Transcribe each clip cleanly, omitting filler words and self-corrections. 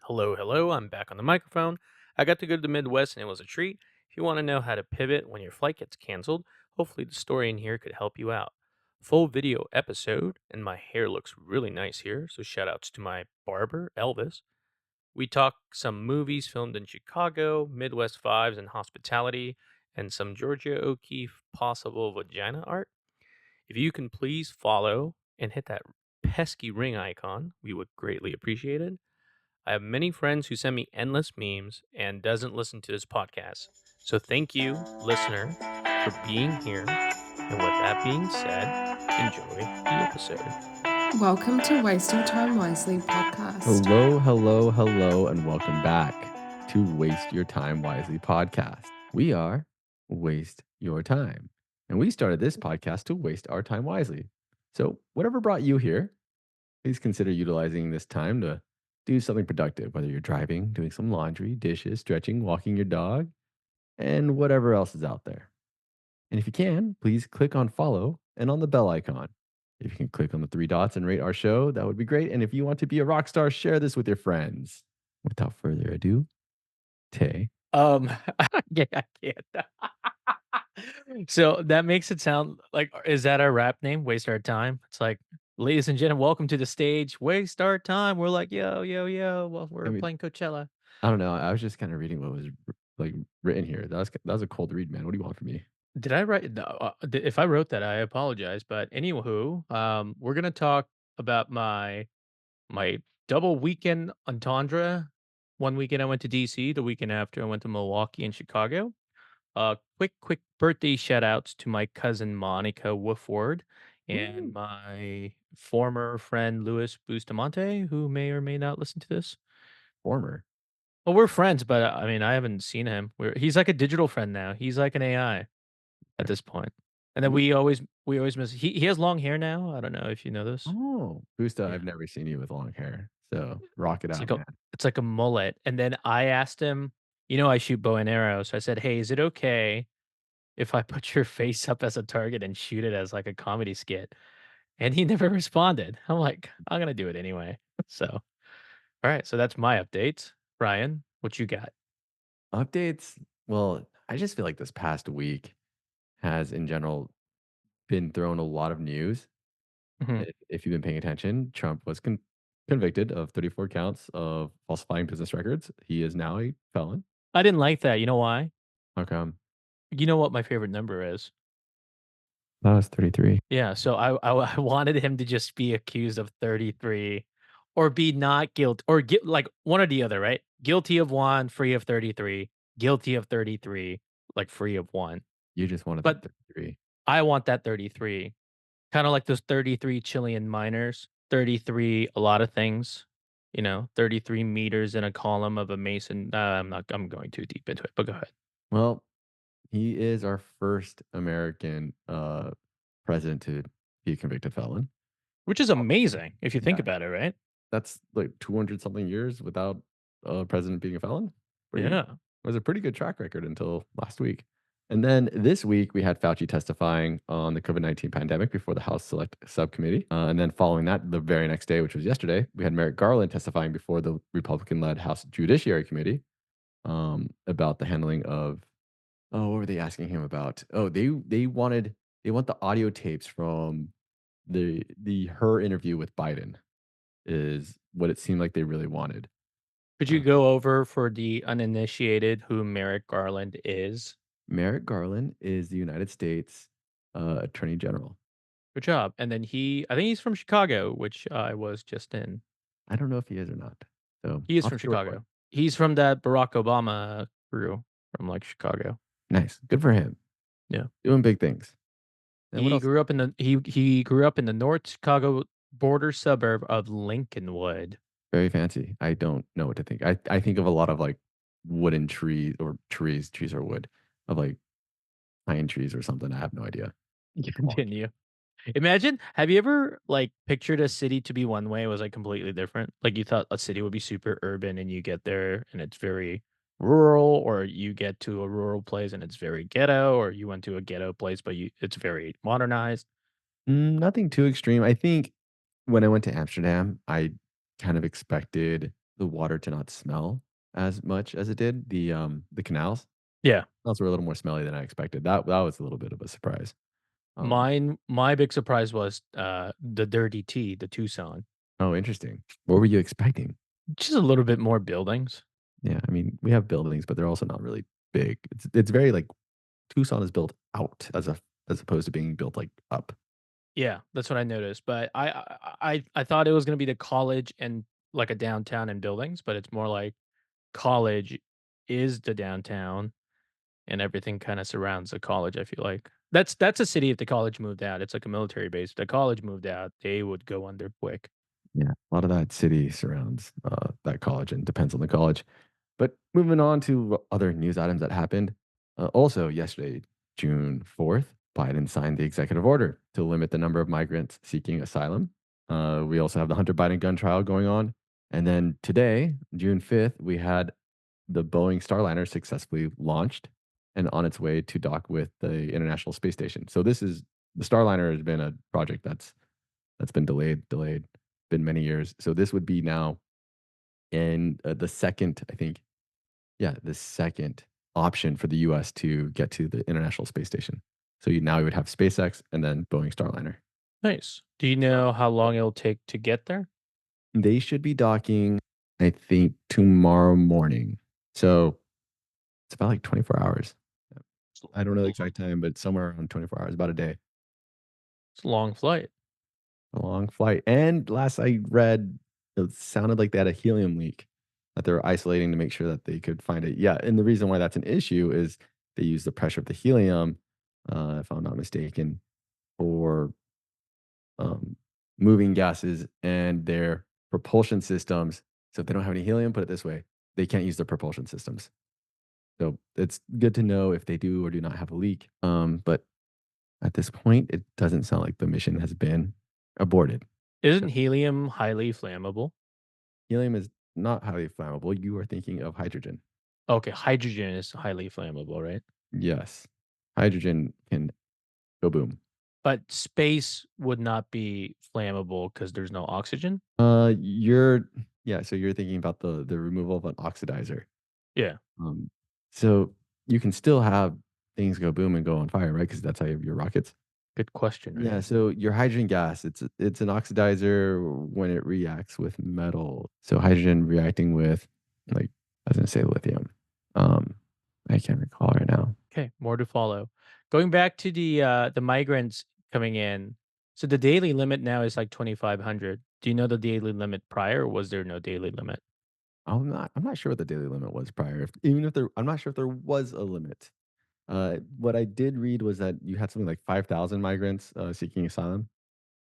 Hello, hello. I'm back on the microphone. I got to go to the Midwest and it was a treat. If you want to know how to pivot when your flight gets canceled, hopefully the story in here could help you out. Full video episode, and my hair looks really nice here, so shout outs to my barber, Elvis. We talk some movies filmed in Chicago, Midwest vibes and hospitality, and some Georgia O'Keeffe possible vagina art. If you can please follow and hit that pesky ring icon, we would greatly appreciate it. I have many friends who send me endless memes and doesn't listen to this podcast. So thank you, listener, for being here. And with that being said, enjoy the episode. Welcome to Waste Your Time Wisely podcast. Hello, and welcome back to Waste Your Time Wisely podcast. We are Waste Your Time, and we started this podcast to waste our time wisely. So, whatever brought you here, please consider utilizing this time to do something productive, whether you're driving, doing some laundry, dishes, stretching, walking your dog, and whatever else is out there. And if you can, please click on follow and on the bell icon. If you can click on the three dots and rate our show, that would be great. And if you want to be a rock star, share this with your friends. Without further ado, Tay. Um, yeah, I can't. So that makes it sound like, is that our rap name? Waste our time. It's like, ladies and gentlemen, welcome to the stage. Waste our time. We're like, yo, yo, yo. Well, I we're mean, playing Coachella. I don't know. I was just kind of reading what was like written here. That was a cold read, man. What do you want from me? Did I write? No, if I wrote that, I apologize. But anywho, we're gonna talk about my double weekend entendre. One weekend I went to DC. The weekend after I went to Milwaukee and Chicago. Quick birthday shout outs to my cousin Monica Woofward and Ooh, my former friend Louis Bustamante, who may or may not listen to this. former. Well, we're friends, but I mean, I haven't seen him. He's like a digital friend now. He's like an AI at this point. And then Ooh. we always miss. He has long hair now. I don't know if you know this. Oh, Busta, Yeah, I've never seen you with long hair. So rock it it's out, like a man. it's like a mullet. And then I asked him, you know, I shoot bow and arrow, so I said, "Hey, is it okay if I put your face up as a target and shoot it as like a comedy skit?" And he never responded. I'm like, I'm gonna do it anyway. So, all right. So that's my update. Ryan, what you got? Updates. Well, I just feel like this past week has, in general, been thrown a lot of news. Mhm. If you've been paying attention, Trump was convicted of 34 counts of falsifying business records. He is now a felon. I didn't like that. You know why? How come? You know what my favorite number is? That was 33. Yeah, so I wanted him to just be accused of 33 or be not guilt or like one or the other, right? Guilty of 1, free of 33, guilty of 33, like free of 1. You just wanted that But 33. I want that 33. Kinda like those 33 Chilean miners, 33 a lot of things, 33 meters in a column of a mason. I'm going too deep into it, but go ahead. Well, he is our first American president to be a convicted felon. Which is amazing if you think Yeah, about it, right? that's like 200 something years without a president being a felon. Pretty Yeah. was a pretty good track record until last week. And then this week we had Fauci testifying on the COVID-19 pandemic before the House Select Subcommittee. And then following that, the very next day, which was yesterday, we had Merrick Garland testifying before the Republican-led House Judiciary Committee about the handling of what were they asking him about? Oh, they want the audio tapes from the her interview with Biden is what it seemed like they really wanted. Could you Uh, go over for the uninitiated who Merrick Garland is? Merrick Garland is the United States Attorney General. Good job. And then I think he's from Chicago, which I was just in. I don't know if he is or not. So He is I'll from take your word for it. Chicago. He's from that Barack Obama crew from like Chicago. Nice. Good for him. Yeah. Doing big things. And what He else? grew up in the he grew up in the North Chicago border suburb of Lincolnwood. Very fancy. I don't know what to think. I think of a lot of like wooden trees or trees are wood of like pine trees or something. I have no idea. Milwaukee. Continue. Imagine, have you ever like pictured a city to be one way, it was like completely different? Like you thought a city would be super urban and you get there and it's very rural, or you get to a rural place and it's very ghetto, or you went to a ghetto place but it's very modernized. Nothing too extreme. I think when I went to Amsterdam, I kind of expected. the water to not smell as much as it did, the canals. Yeah. Those were a little more smelly than I expected. That was a little bit of a surprise. Um, My big surprise was, the Dirty T, the Tucson. oh, interesting. What were you expecting? Just a little bit more buildings. Yeah, I mean, we have buildings, but they're also not really big. It's very like Tucson is built out as opposed to being built like up. Yeah, that's what I noticed, but I thought it was gonna be the college and, like, a downtown and buildings, but it's more like college is the downtown and everything kinda surrounds the college, I feel like. That's a city if the college moved out, it's like a military base. If the college moved out, they would go under quick. Yeah, a lot of that city surrounds that college and depends on the college. But moving on to other news items that happened. Also, yesterday, June 4th, Biden signed the executive order to limit the number of migrants seeking asylum. We also have the Hunter Biden gun trial going on. And then today, June 5th, we had the Boeing Starliner successfully launched and on its way to dock with the International Space Station. So this is the Starliner has been a project that's been delayed, been many years. So this would be now in the second, I think, yeah, the second option for the US to get to the International Space Station. So you now you would have SpaceX and then Boeing Starliner. Nice. Do you So know how long it'll take to get there? they should be docking, I think, tomorrow morning. So it's about like 24 hours. It's a I don't know the long exact time, but somewhere around 24 hours, about a day. it's a long flight. A long flight. And last I read, it sounded like they had a helium leak that they were isolating to make sure that they could find it. Yeah. And the reason why that's an issue is they use the pressure of the helium, if I'm not mistaken, for um, moving gases and their propulsion systems. So if they don't have any helium, put it this way, they can't use their propulsion systems. So it's good to know if they do or do not have a leak. But at this point, it doesn't sound like the mission has been aborted. Isn't helium highly flammable? Helium is not highly flammable. You are thinking of hydrogen. Okay, hydrogen is highly flammable, right? Yes. Hydrogen can go boom. But space would not be flammable because there's no oxygen? You're yeah, so you're thinking about the removal of an oxidizer. Yeah, Um, so you can still have things go boom and go on fire, right? Because that's how you have your rockets. good question, Yeah, right? so your hydrogen gas, it's an oxidizer when it reacts with metal. So hydrogen reacting with like I was gonna say lithium. Um, I can't recall right now. Okay, more to follow. Going back to the migrants coming in, so the daily limit now is like 2,500. Do you know the daily limit prior, or was there no daily limit? I'm not sure what the daily limit was prior. If, even if there, I'm not sure if there was a limit. What I did read was that you had something like 5,000 migrants seeking asylum.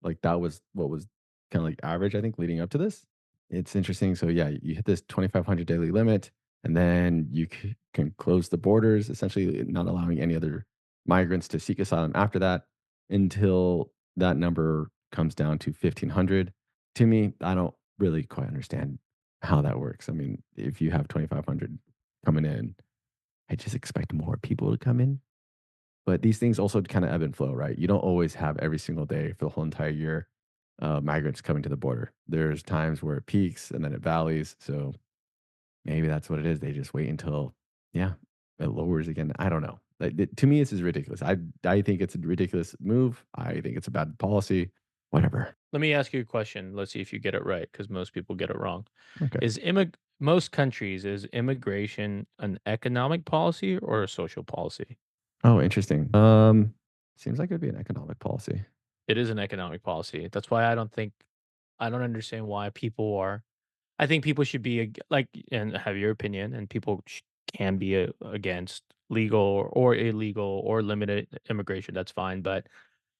Like that was what was kind of like average, I think, leading up to this. It's interesting. So yeah, you hit this 2,500 daily limit, and then you can close the borders, essentially not allowing any other migrants to seek asylum after that until that number comes down to 1,500. To me, I don't really quite understand how that works. I mean, if you have 2,500 coming in, I just expect more people to come in. But these things also kind of ebb and flow, right? You don't always have every single day for the whole entire year migrants coming to the border. There's times where it peaks and then it valleys. So maybe that's what it is. They just wait until, yeah, it lowers again. I don't know. To me, this is ridiculous. I think it's a ridiculous move. I think it's a bad policy. Whatever. Let me ask you a question. Let's see if you get it right, because most people get it wrong. Okay. Most countries, is immigration an economic policy or a social policy? Oh, interesting. Seems like it'd be an economic policy. It is an economic policy. That's why I don't understand why people are. I think people should be like and have your opinion, and people can be against legal or illegal or limited immigration. That's fine, but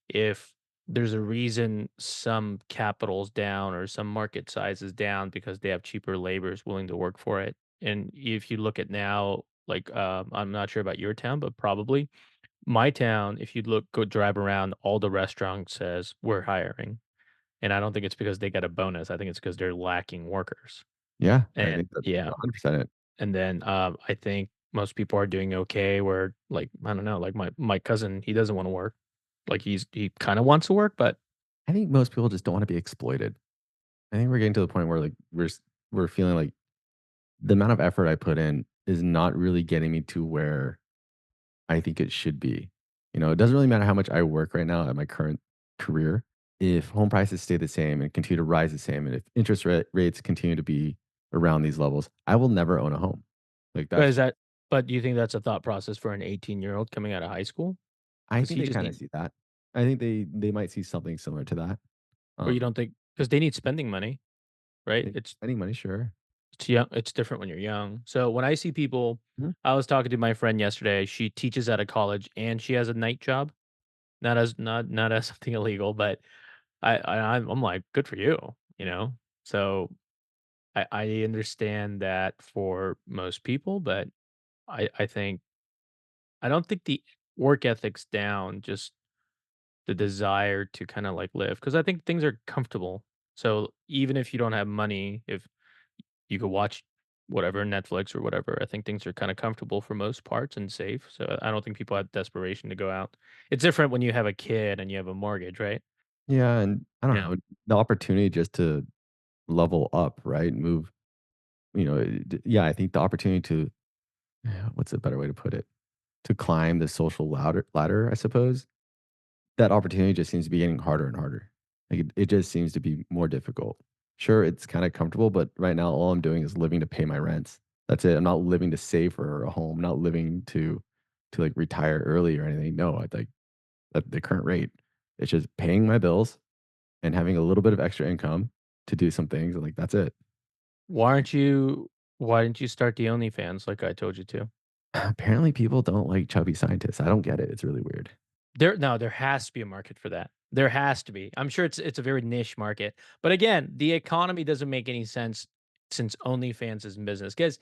if there's a reason some capital's down or some market size is down because they have cheaper laborers willing to work for it. And if you look at now, like I'm not sure about your town, but probably my town, if you go drive around, all the restaurants says we're hiring. And I don't think it's because they got a bonus. I think it's because they're lacking workers. Yeah, I And think that's yeah, 100% it. and then I think most people are doing okay. Where like I don't know, like my cousin, he doesn't want to work. Like he kind of wants to work, but I think most people just don't want to be exploited. I think we're getting to the point where like we're feeling like the amount of effort I put in is not really getting me to where I think it should be. It doesn't really matter how much I work right now at my current career. If home prices stay the same and continue to rise the same, and if interest rates continue to be around these levels, I will never own a home. Like But that's is just, that but do you think that's a thought process for an 18-year-old coming out of high school? I Does think he they just kind of need see that. I think they might see something similar to that. or you Um, don't think because they need spending money, right? spending money, sure. It's young it's different when you're young. So when I see people Mhm. I was talking to my friend yesterday, she teaches at a college and she has a night job, not as something illegal, but I'm like, "Good for you," you know? So, I understand that for most people, but I think I don't think the work ethic's down, just the desire to kinda, like, live because I think things are comfortable. So, even if you don't have money, if you could watch whatever, Netflix or whatever, I think things are kinda comfortable for most parts and safe, so I don't think people have desperation to go out. It's different when you have a kid and you have a mortgage, right? Yeah, and I don't Yeah. know, the opportunity just to level up, right? Move, yeah, I think the opportunity to, yeah, what's a better way to put it? To climb the social ladder, I suppose. That opportunity just seems to be getting harder and harder. Like, it just seems to be more difficult. Sure, it's kinda comfortable, but right now, all I'm doing is living to pay my rents. That's it. I'm not living to save for a home, not living to, like, retire early or anything. No, I like, at the current rate, it's just paying my bills and having a little bit of extra income to do some things, and, like, that's it. Why aren't you why didn't you start the OnlyFans like I told you to? Apparently, people don't like chubby scientists. I don't get it. It's really weird. There has to be a market for that. There has to be. I'm sure it's a very niche market. But again, the economy doesn't make any sense since OnlyFans is in business. Because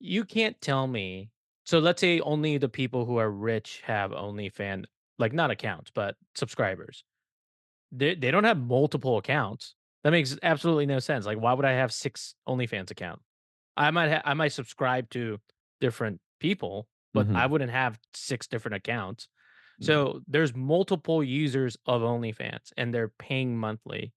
you can't tell me so let's say only the people who are rich have OnlyFans, like not accounts, but subscribers. They don't have multiple accounts. That makes absolutely no sense. Like, why would I have 6 OnlyFans accounts? I might subscribe to different people, but I Mhm. wouldn't have 6 different accounts. No. So, there's multiple users of OnlyFans, and they're paying monthly.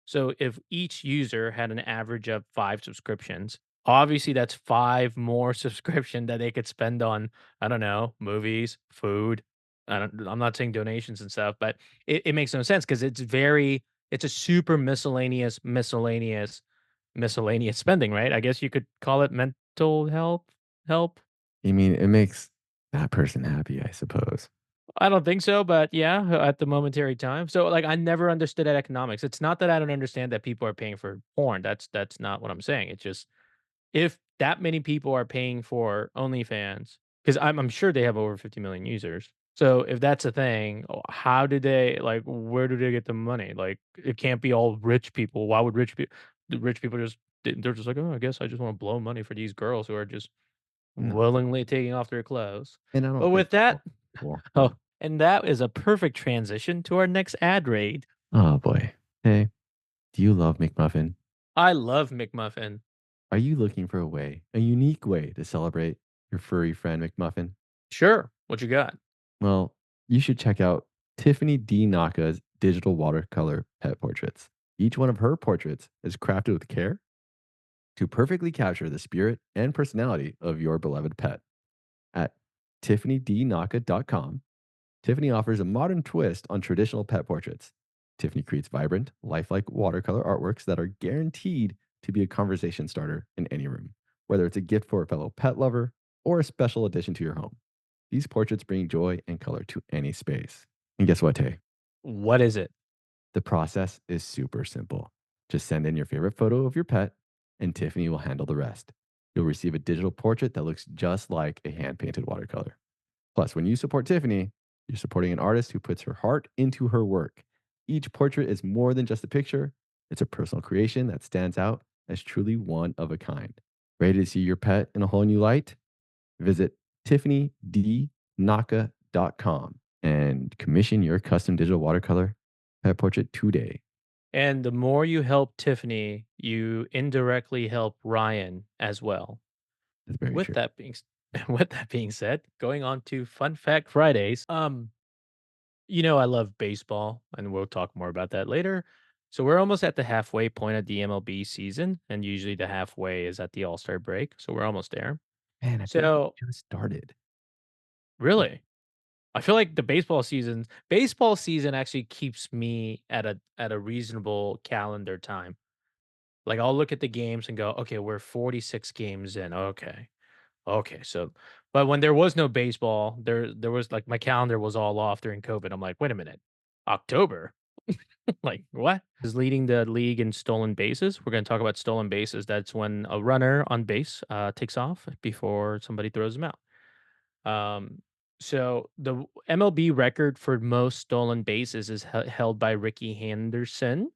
So, if each user had an average of 5 subscriptions, obviously that's 5 more subscription that they could spend on, I don't know, movies, food. I'm not saying donations and stuff, but it makes no sense because it's a super miscellaneous spending, right? I guess you could call it mental health help? You mean it makes that person happy, I suppose. I don't think so, but yeah, at the momentary time. So, like, I never understood that economics. It's not that I don't understand that people are paying for porn. That's not what I'm saying. It's just if that many people are paying for OnlyFans, because I'm sure they have over 50 million users. So if that's a thing, how do they like? Where do they get the money? Like, it can't be all rich people. Why would rich people just they're just like, oh, I guess I just want to blow money for these girls who are just No, willingly taking off their clothes. and I But don't think with that, all people oh, and that is a perfect transition to our next ad raid. oh, boy. Hey, do you love McMuffin? I love McMuffin. Are you looking for a unique way to celebrate your furry friend McMuffin? Sure, what you got? Well, you should check out Tiffany D. Naka's digital watercolor pet portraits. Each one of her portraits is crafted with care to perfectly capture the spirit and personality of your beloved pet. At tiffanydnaka.com, Tiffany offers a modern twist on traditional pet portraits. Tiffany creates vibrant, lifelike watercolor artworks that are guaranteed to be a conversation starter in any room, whether it's a gift for a fellow pet lover or a special addition to your home. These portraits bring joy and color to any space. And guess what, Tay? What is it? The process is super simple. Just send in your favorite photo of your pet, and Tiffany will handle the rest. You'll receive a digital portrait that looks just like a hand painted watercolor. Plus, when you support Tiffany, you're supporting an artist who puts her heart into her work. Each portrait is more than just a picture, it's a personal creation that stands out as truly one of a kind. Ready to see your pet in a whole new light? Visit tiffanydnaka.com and commission your custom digital watercolor pet portrait today. And the more you help Tiffany, you indirectly help Ryan as well. That's very With true. that being with that being said, going on to Fun Fact Fridays. You know I love baseball, and we'll talk more about that later. So we're almost at the halfway point of the MLB season, and usually the halfway is at the All-Star break, so we're almost there. Man, I feel like it So just started. really, I feel like the baseball season actually keeps me at a reasonable calendar time. Like, I'll look at the games and go, "Okay, we're 46 games in, okay. Okay, so" but when there was no baseball, there was like, my calendar was all off during COVID. I'm like, "Wait a minute, October? Like, what?" Is leading the league in stolen bases. We're gonna talk about stolen bases. That's when a runner on base, takes off before somebody throws him out. Um, so the MLB record for most stolen bases is held by Ricky Henderson.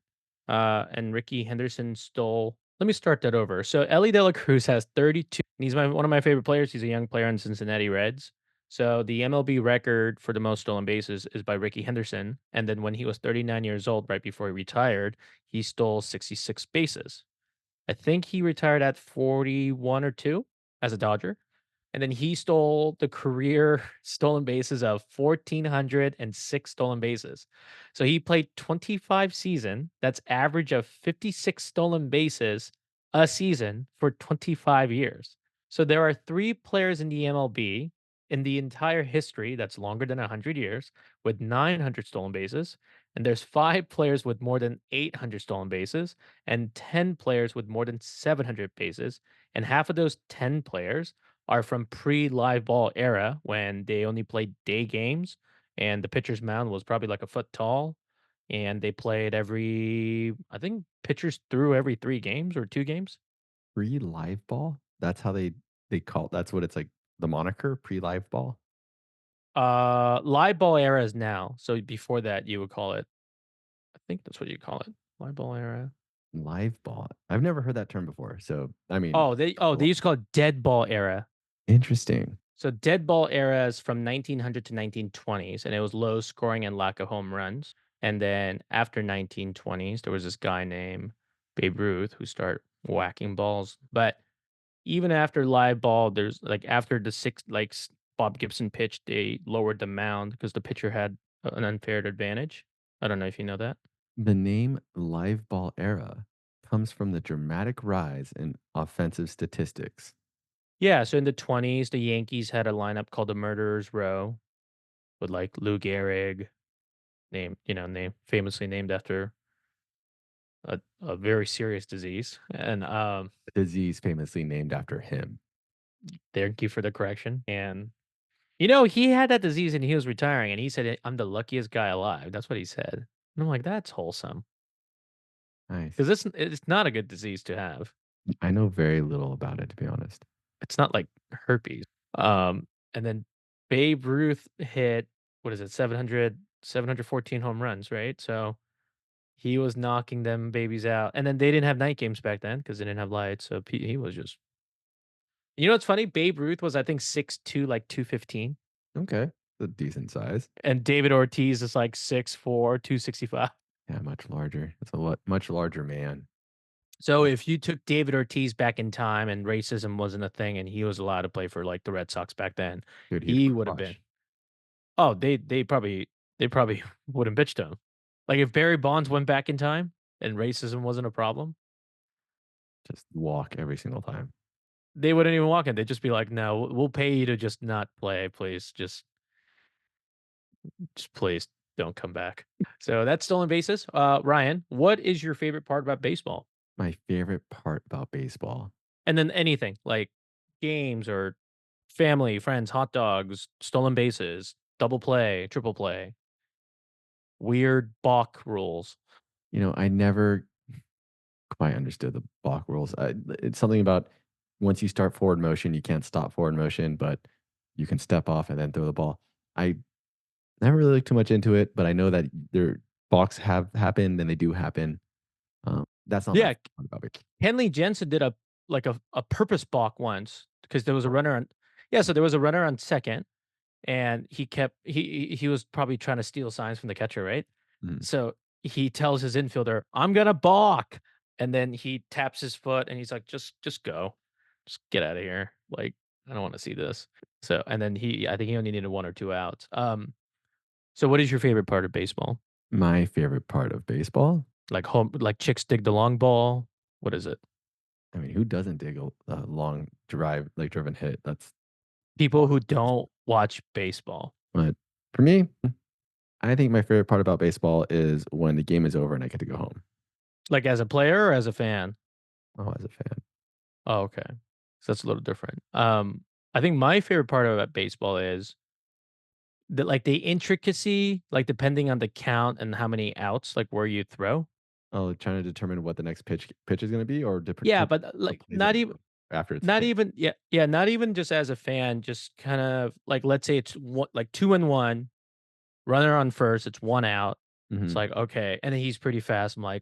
And Ricky Henderson stole. Let me start that over. So Ellie De La Cruz has 32. And he's one of my favorite players. He's a young player in Cincinnati Reds. So the MLB record for the most stolen bases is by Ricky Henderson. And then when he was 39 years old, right before he retired, he stole 66 bases. I think he retired at 41 or 2 as a Dodger. And then he stole the career stolen bases of 1,406 stolen bases. So he played 25 season. That's average of 56 stolen bases a season for 25 years. So there are 3 players in the MLB in the entire history that's longer than 100 years with 900 stolen bases, and there's 5 players with more than 800 stolen bases and 10 players with more than 700 bases, and half of those 10 players are from pre-live ball era when they only played day games and the pitcher's mound was probably like a foot tall, and they played every I think pitchers threw every 3 games or 2 games. Pre-live ball? That's how they call that's what it's like, the moniker, pre-live ball? Live ball era is now, so before that, you would call it I think that's what you call it, live ball era. Live ball. I've never heard that term before, so, I mean, They well, used to call it dead ball era. interesting. So dead ball era is from 1900 to 1920s, and it was low scoring and lack of home runs. And then after 1920s, there was this guy named Babe Ruth who started whacking balls. But even after live ball, there's like after the Bob Gibson pitch, they lowered the mound because the pitcher had an unfair advantage. I don't know if you know that. The name live ball era comes from the dramatic rise in offensive statistics. Yeah, so in the 20s, the Yankees had a lineup called the Murderers Row with like Lou Gehrig, name famously named after a very serious disease, and, A disease famously named after him. thank you for the correction, and, he had that disease and he was retiring, and he said, "I'm the luckiest guy alive." That's what he said, and I'm like, "That's wholesome," Nice. 'cause it's not a good disease to have. I know very little about it, to be honest. It's not like herpes. And then Babe Ruth hit, what is it, 714 home runs, right? So, he was knocking them babies out, and then they didn't have night games back then because they didn't have lights, so he was just. What's funny? Babe Ruth was, I think, 6'2", like 215, Okay. A decent size. and David Ortiz is like 6'4", 265. Yeah, much larger. It's a lot much larger man. So Uh, if you took David Ortiz back in time and racism wasn't a thing and he was allowed to play for, like, the Red Sox back then, Dude, he'd he would have been. crush. Oh, they probably wouldn't bitch to him. Like, if Barry Bonds went back in time and racism wasn't a problem, Just walk every single time. they wouldn't even walk in. They'd just be like, "No, we'll pay you to just not play, please. Just please don't come back." So that's stolen bases. Ryan, what is your favorite part about baseball? My favorite part about baseball. And then anything like games or family, friends, hot dogs, stolen bases, double play, triple play, weird balk rules. I never quite understood the balk rules. It's something about once you start forward motion, you can't stop forward motion, but you can step off and then throw the ball. I never really looked too much into it, but I know that there balks have happened and they do happen. That's not my Yeah, favorite part about it. Kenley Jensen did a purpose balk once because there was a Oh, runner on. Yeah, so there was a runner on second, and he was probably trying to steal signs from the catcher, right? mm, So he tells his infielder, "I'm gonna balk," and then he taps his foot, and he's like, "Just go, just get out of here. Like, I don't want to see this." So, and then I think he only needed 1 or 2 outs. So what is your favorite part of baseball? my favorite part of baseball? Like chicks dig the long ball. What is it? I mean, who doesn't dig a long drive, like driven hit? That's People awesome. who don't watch baseball. But for me, I think my favorite part about baseball is when the game is over and I get to go home. Like as a player or as a fan? Oh, as a fan. Oh, okay. So that's a little different. I think my favorite part about baseball is the intricacy, like depending on the count and how many outs, like where you throw. Oh, trying to determine what the next pitch is going to be, or Yeah, determine but what like plays are going to go after it's not hit. even yeah, not even just as a fan, just kind of like let's say it's one, like 2-1, runner on first, it's one out. It's Hmm. like okay, and then he's pretty fast. I'm like,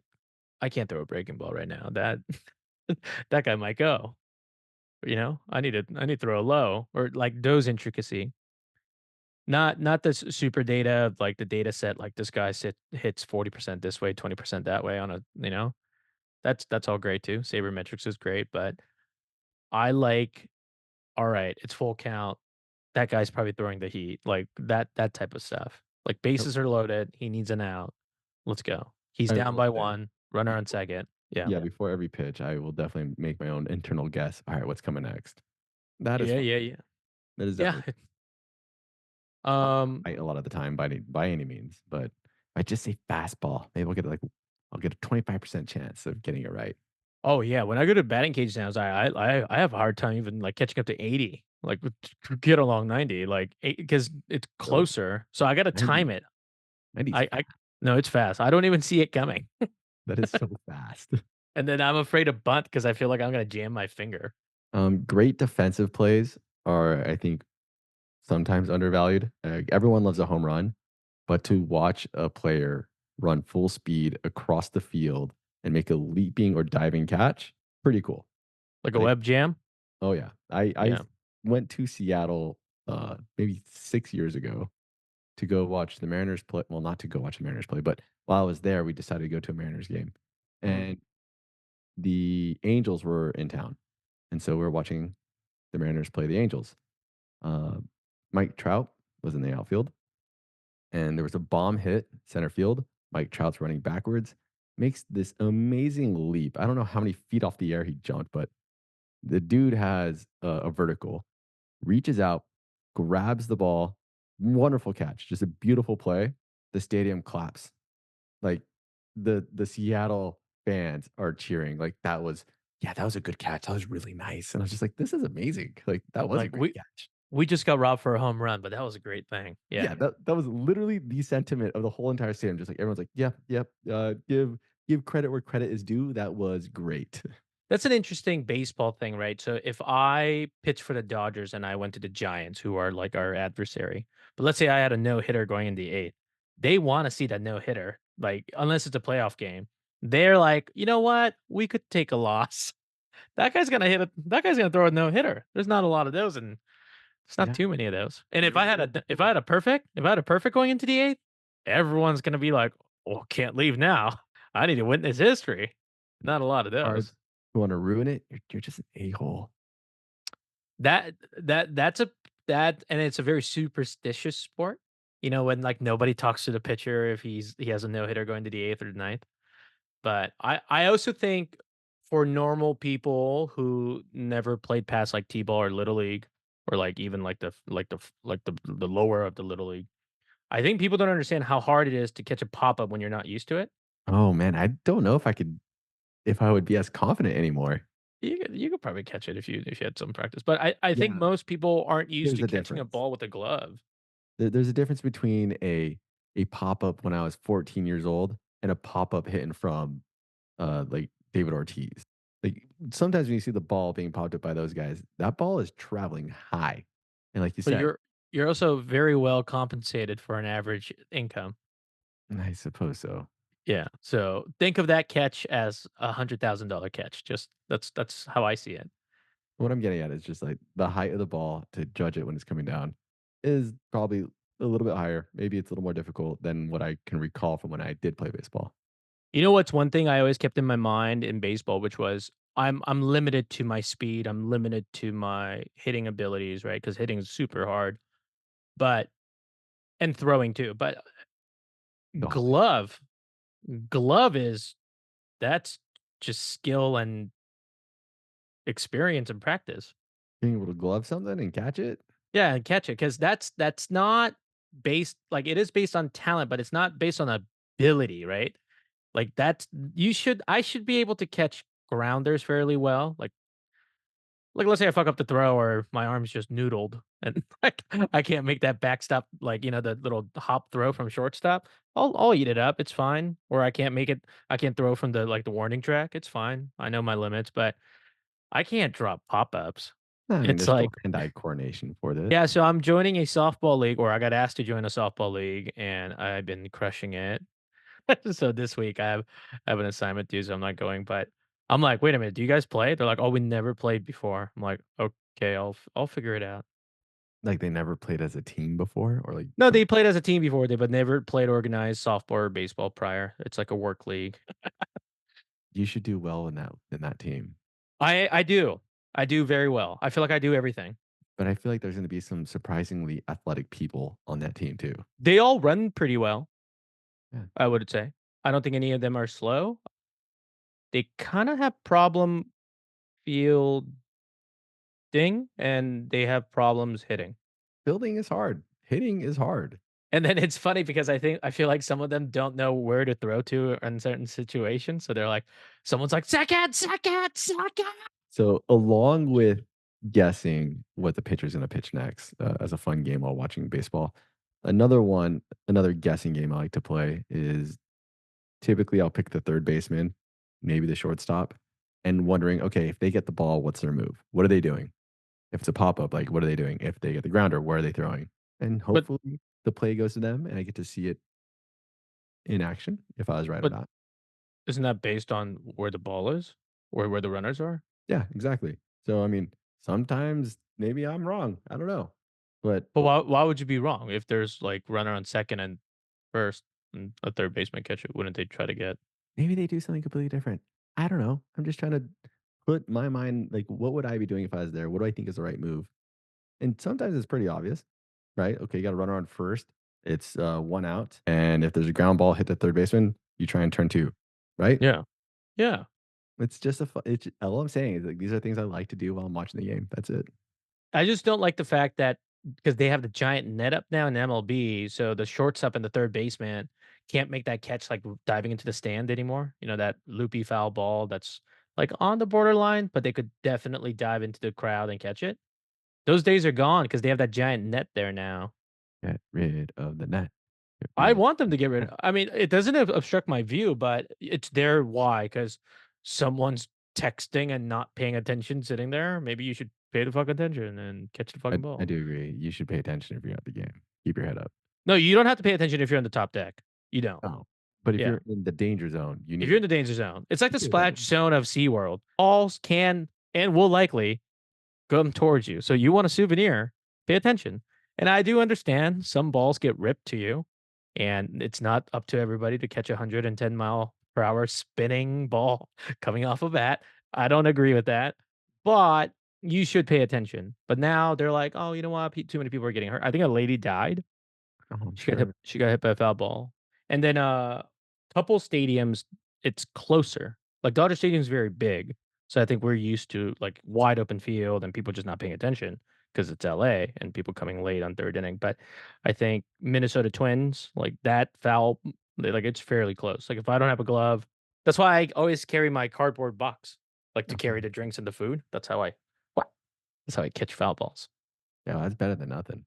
I can't throw a breaking ball right now. That that guy might go. I need to throw low or like those intricacy. Not this super data of like the data set, like this guy hits 40% this way, 20% that way on a, that's all great too. Sabermetrics is great, but I like, all right, it's full count. That guy's probably throwing the heat, like that type of stuff. Like bases are loaded. He needs an out. Let's go. He's I down will by say, one. Runner on before, second. Yeah. yeah, before every pitch, I will definitely make my own internal guess. All right, what's coming next? That is Yeah. fun. Yeah. Yeah. That is Yeah. definitely Um. right a lot of the time by any means. But if I just say fastball, maybe I'll get a 25% chance of getting it right. Oh yeah. When I go to batting cage now, I have a hard time even like catching up to 80. Like get along 90. Like because it's So closer. So I got to 90, time it. 90's I fast. no, it's fast. I don't even see it coming, That is so fast. and then I'm afraid to bunt because I feel like I'm gonna jam my finger. Great defensive plays are, I think, sometimes undervalued. Everyone loves a home run, but to watch a player run full speed across the field and make a leaping or diving catch, pretty cool. Like a Like, web jam. oh yeah, I Yeah. went to Seattle maybe 6 years ago to go watch the Mariners play. Well, not to go watch the Mariners play, but while I was there, we decided to go to a Mariners game, and the Angels were in town, and so we were watching the Mariners play the Angels. Uh, Mike Trout was in the outfield, and there was a bomb hit center field. Mike Trout's running backwards, makes this amazing leap. I don't know how many feet off the air he jumped, but the dude has a vertical, reaches out, grabs the ball. Wonderful catch, just a beautiful play. The stadium claps. Like the Seattle fans are cheering. Like that was, yeah, that was a good catch. That was really nice. And I was just like, this is amazing. Like that was a Like great catch. we just got robbed for a home run, but that was a great thing. Yeah. Yeah, that was literally the sentiment of the whole entire stadium. Just like everyone's like, yep, yep. Give credit where credit is due. That was great. That's an interesting baseball thing, right? So if I pitch for the Dodgers and I went to the Giants, who are like our adversary, but let's say I had a no hitter going in the eighth, they want to see that no hitter, like unless it's a playoff game. They're like, you know what? We could take a loss. That guy's gonna hit it. That guy's gonna throw a no hitter. There's not a lot of those, and it's not Yeah. too many of those. And if I had a perfect going into the eighth, everyone's gonna be like, "Well, can't leave now. I need to witness history." Not a lot of those. Cards who want to ruin it, you're just an a hole. That's a that and it's a very superstitious sport. When like nobody talks to the pitcher if he has a no hitter going to the eighth or the ninth. But I also think for normal people who never played past like T-ball or little league or like even like the lower of the little league, I think people don't understand how hard it is to catch a pop up when you're not used to it. Oh man, I don't know if I would be as confident anymore. You could probably catch it if you had some practice, but I think Yeah, most people aren't used there's to a catching a difference. ball with a glove. There's a difference between a pop up when I was 14 years old and a pop up hitting from like David Ortiz. Like sometimes when you see the ball being popped up by those guys, that ball is traveling high. And like you But said, you're also very well compensated for an average income. I suppose so. Yeah, so think of that catch as $100,000 catch. Just that's how I see it. What I'm getting at is just like the height of the ball to judge it when it's coming down is probably a little bit higher. Maybe it's a little more difficult than what I can recall from when I did play baseball. You know what's one thing I always kept in my mind in baseball, which was I'm limited to my speed, I'm limited to my hitting abilities, right? Because hitting is super hard, but and throwing too. But Oh, man. glove Glove is that's just skill and experience and practice. Being able to glove something and catch it? Yeah, and catch it because that's not based like, it is based on talent, but it's not based on ability, right? Like, that's you should I should be able to catch grounders fairly well, like, let's say I fuck up the throw or my arm's just noodled and, like, I can't make that backstop, like, the little hop throw from shortstop. I'll eat it up, it's fine. Or I can't throw from the warning track, it's fine. I know my limits, but I can't drop pop-ups. I mean, It's there's still like hand-eye coordination for this. yeah, so I'm joining a softball league, or I got asked to join a softball league, and I've been crushing it. So this week I have an assignment due, so I'm not going, but I'm like, "Wait a minute, do you guys play?" They're like, "Oh, we never played before." I'm like, "Okay, I'll figure it out." Like, they never played as a team before or, like, No, some they played as a team before, but never played organized softball or baseball prior. It's like a work league. you should do well in that team. I do. I do very well. I feel like I do everything. But I feel like there's gonna be some surprisingly athletic people on that team too. They all run pretty well, Yeah. I would say. I don't think any of them are slow. They kinda have problem fielding, and they have problems hitting. Building is hard. Hitting is hard. And then it's funny because I feel like some of them don't know where to throw to in certain situations, so they're like someone's like, "Second, second, second." So, along with guessing what the pitcher's gonna pitch next, as a fun game while watching baseball, another guessing game I like to play is typically I'll pick the third baseman, maybe the shortstop, and wondering, okay, if they get the ball, what's their move? What are they doing? If it's a pop up, like what are they doing? If they get the grounder, where are they throwing? And But hopefully the play goes to them and I get to see it in action if I was right or but not. isn't that based on where the ball is? Or where the runners are? Yeah, exactly. So I mean, sometimes maybe I'm wrong. I don't know. But But why would you be wrong? If there's, like, runner on second and first and a third baseman catch it, wouldn't they try to get maybe they do something completely different. I don't know. I'm just trying to put my mind like what would I be doing if I was there? What do I think is the right move? And sometimes it's pretty obvious, right? Okay, you got a runner on first. It's one out. And if there's a ground ball hit the third baseman, you try and turn two, right? Yeah. Yeah. It's just it's all I'm saying is like these are things I like to do while I'm watching the game. That's it. I just don't like the fact that because they have the giant net up now in MLB, so the shortstop and the third baseman can't make that catch, like, diving into the stand anymore. That loopy foul ball that's, like, on the borderline, but they could definitely dive into the crowd and catch it. Those days are gone because they have that giant net there now. Get rid of the net. Get I rid want them to get rid of of I mean, it doesn't obstruct my view, but it's their why because someone's texting and not paying attention sitting there. Maybe you should pay the fuck attention and catch the fucking I ball. do agree. You should pay attention if you're at the game. Keep your head up. No, you don't have to pay attention if you're on the top deck. You don't. Oh, but if Yeah. you're in the danger zone, you If need you're in to the danger zone, it's like the keep your head up. splash zone of SeaWorld. Balls can and will likely come towards you. So you want a souvenir, pay attention. And I do understand some balls get ripped to you, and it's not up to everybody to catch a 110-mile-per-hour spinning ball coming off a bat. I don't agree with that, but you should pay attention. But now they're like, "Oh, you know what? Too many people are getting hurt." I think a lady died. Oh, I'm She got hit sure. she got hit by a foul ball. And then, couple stadiums, it's closer. Like, Dodger Stadium's very big, so I think we're used to, like, wide open field and people just not paying attention because it's LA and people coming late on 3rd inning, but I think Minnesota Twins, like, that foul, it's fairly close. Like, if I don't have a glove that's why I always carry my cardboard box, like, to carry Okay. the drinks and the food. That's how I catch foul balls. Yeah, that's better than nothing.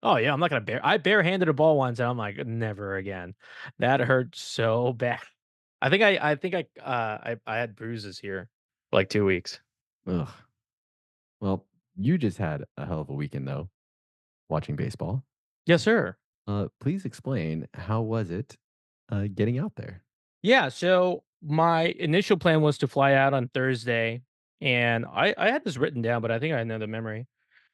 Oh, yeah, I'm not gonna I barehanded a ball once, and I'm like, "Never again." That hurt so bad. I had bruises here for, like, 2 weeks. Ugh. Well, you just had a hell of a weekend though, watching baseball. Yes, sir. Please explain how was it getting out there? Yeah, so my initial plan was to fly out on Thursday, and I had this written down, but I think I know the memory.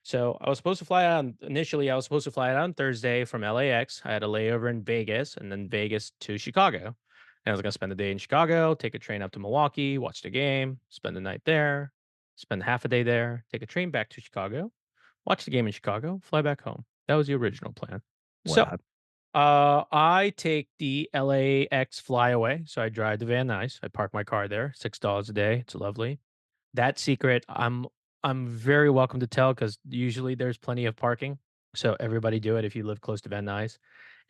So I was supposed to fly out initially. I was supposed to fly out on Thursday from LAX. I had a layover in Vegas, and then Vegas to Chicago. And I was gonna spend the day in Chicago, take a train up to Milwaukee, watch the game, spend the night there, spend half a day there, take a train back to Chicago, watch the game in Chicago, fly back home. That was the original plan. What So happened? I take the LAX flyaway, so I drive to Van Nuys. I park my car there, $6 a day. It's lovely. That secret, I'm very welcome to tell because usually there's plenty of parking, so everybody do it if you live close to Van Nuys.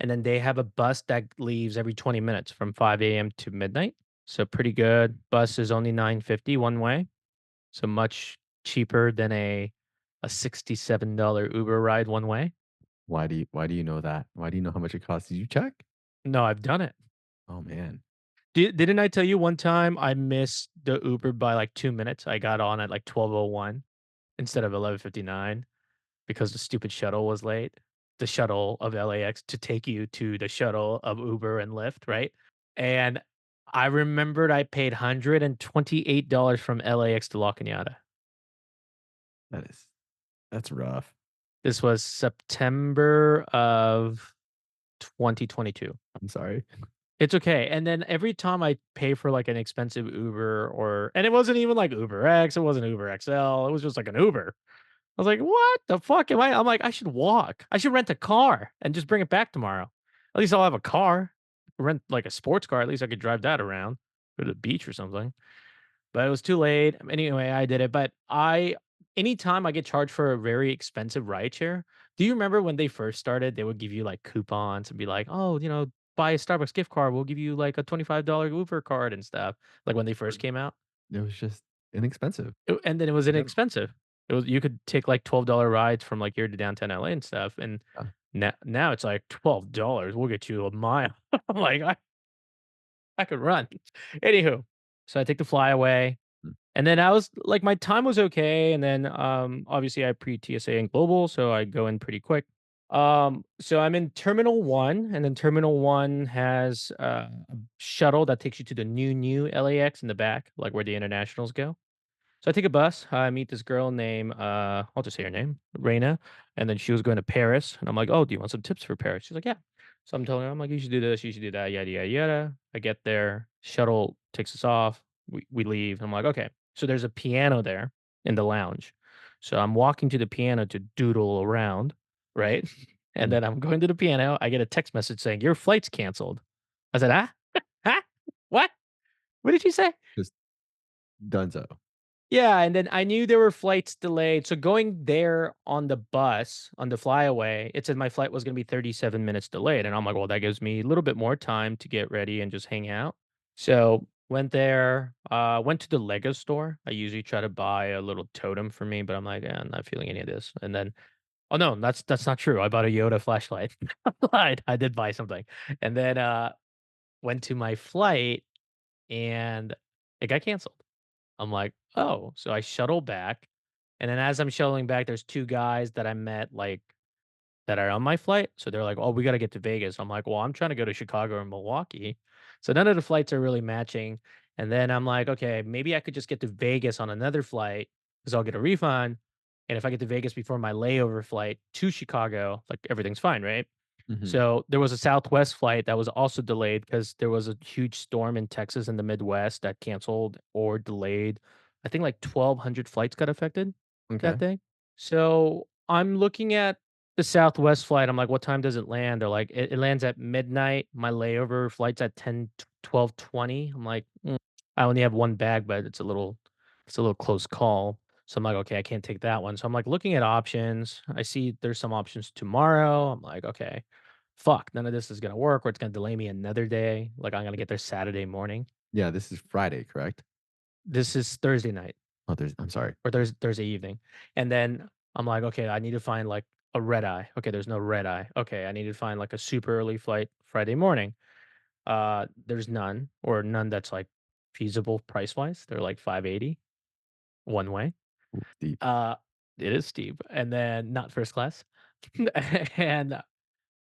And then they have a bus that leaves every 20 minutes from 5 AM to midnight, so pretty good. Bus is only 9.50 one way, so much cheaper than a $67 Uber ride one way. Why do you know that? Why do you know how much it costs? Did you check? No, I've done it. Oh, man. Didn't I tell you one time I missed the Uber by, like, 2 minutes? I got on at, like, 12:01 instead of 11:59 because the stupid shuttle was late. The shuttle of LAX to take you to the shuttle of Uber and Lyft, right? And I remembered I paid $128 from LAX to La Cañada. That is that's rough. This was September of 2022. I'm sorry. It's okay, and then every time I pay for, like, an expensive Uber or and it wasn't even like Uber X, it wasn't Uber XL, it was just like an Uber. I was like, "What the fuck am I?" I'm like, "I should walk. I should rent a car and just bring it back tomorrow. At least I'll have a car. Rent, like, a sports car, at least I could drive that around, go to the beach or something." But it was too late. Anyway, I did it, but I anytime I get charged for a very expensive rideshare, do you remember when they first started, they would give you, like, coupons and be like, "Oh, buy a Starbucks gift card, we'll give you, like, a $25 Uber card and stuff," like, when they Or first came out? it was just inexpensive And then it was in general. inexpensive. It was you could take, like, $12 rides from, like, here to downtown LA and stuff, and Yeah. now it's like $12, we'll get you a mile. I'm like, I could run. Anywho, so I take the flyaway. Mm. And then I was like, my time was okay, and then, obviously, I pre-TSA and global, so I go in pretty quick. So I'm in Terminal 1, and then Terminal 1 has, a shuttle that takes you to the new LAX in the back, like, where the internationals go. So I take a bus. I meet this girl named I'll just say her name, Reina, and then she was going to Paris, and I'm like, "Oh, do you want some tips for Paris?" She's like, "Yeah." So I'm telling her, I'm like, "You should do this, you should do that, yada yada yada." I get there, shuttle takes us off. We leave. I'm like, "Okay." So there's a piano there in the lounge. So I'm walking to the piano to doodle around, right? And Mm. then I'm going to the piano. I get a text message saying your flight's canceled. I said, "Ah, huh? What? What did you say?" Just Dunzo. Yeah, and then I knew there were flights delayed, so going there on the bus, on the flyaway, it said my flight was gonna be 37 minutes delayed, and I'm like, "Well, that gives me a little bit more time to get ready and just hang out." So, went there, went to the Lego store. I usually try to buy a little totem for me, but I'm like, I'm not feeling any of this." And then oh, no, that's not true. I bought a Yoda flashlight. I lied, I did buy something. And then, went to my flight, and it got canceled. I'm like, "Oh." So I shuttle back, and then as I'm shuttling back, there's 2 guys that I met, like, that are on my flight. So they're like, "Oh, we gotta get to Vegas." I'm like, "Well, I'm trying to go to Chicago and Milwaukee." So none of the flights are really matching. And then I'm like, "Okay, maybe I could just get to Vegas on another flight because 'cause I'll get a refund. And if I get to Vegas before my layover flight to Chicago, like, everything's fine, right?" Mhm. So there was a Southwest flight that was also delayed because there was a huge storm in Texas and the Midwest that canceled or delayed. I think like 1,200 flights got affected that Okay. day. So I'm looking at the Southwest flight. I'm like, what time does it land? They're like, it lands at midnight. My layover flight's at 12:20. I'm like, I only have one bag, but it's a little close call. So I'm like, okay, I can't take that one. So I'm like looking at options. I see there's some options tomorrow. I'm like, okay, fuck, none of this is gonna work, or it's gonna delay me another day. Like I'm gonna get there Saturday morning. Yeah, this is Friday, correct? This is Thursday night Oh, there's I'm sorry. or Thursday evening. And then I'm like, okay, I need to find like a red eye. Okay, there's no red eye. Okay, I need to find like a super early flight Friday morning. There's none or none that's like feasible price wise. They're like 580 one way. Ooh, deep. Uh it is steep. And then not first class. And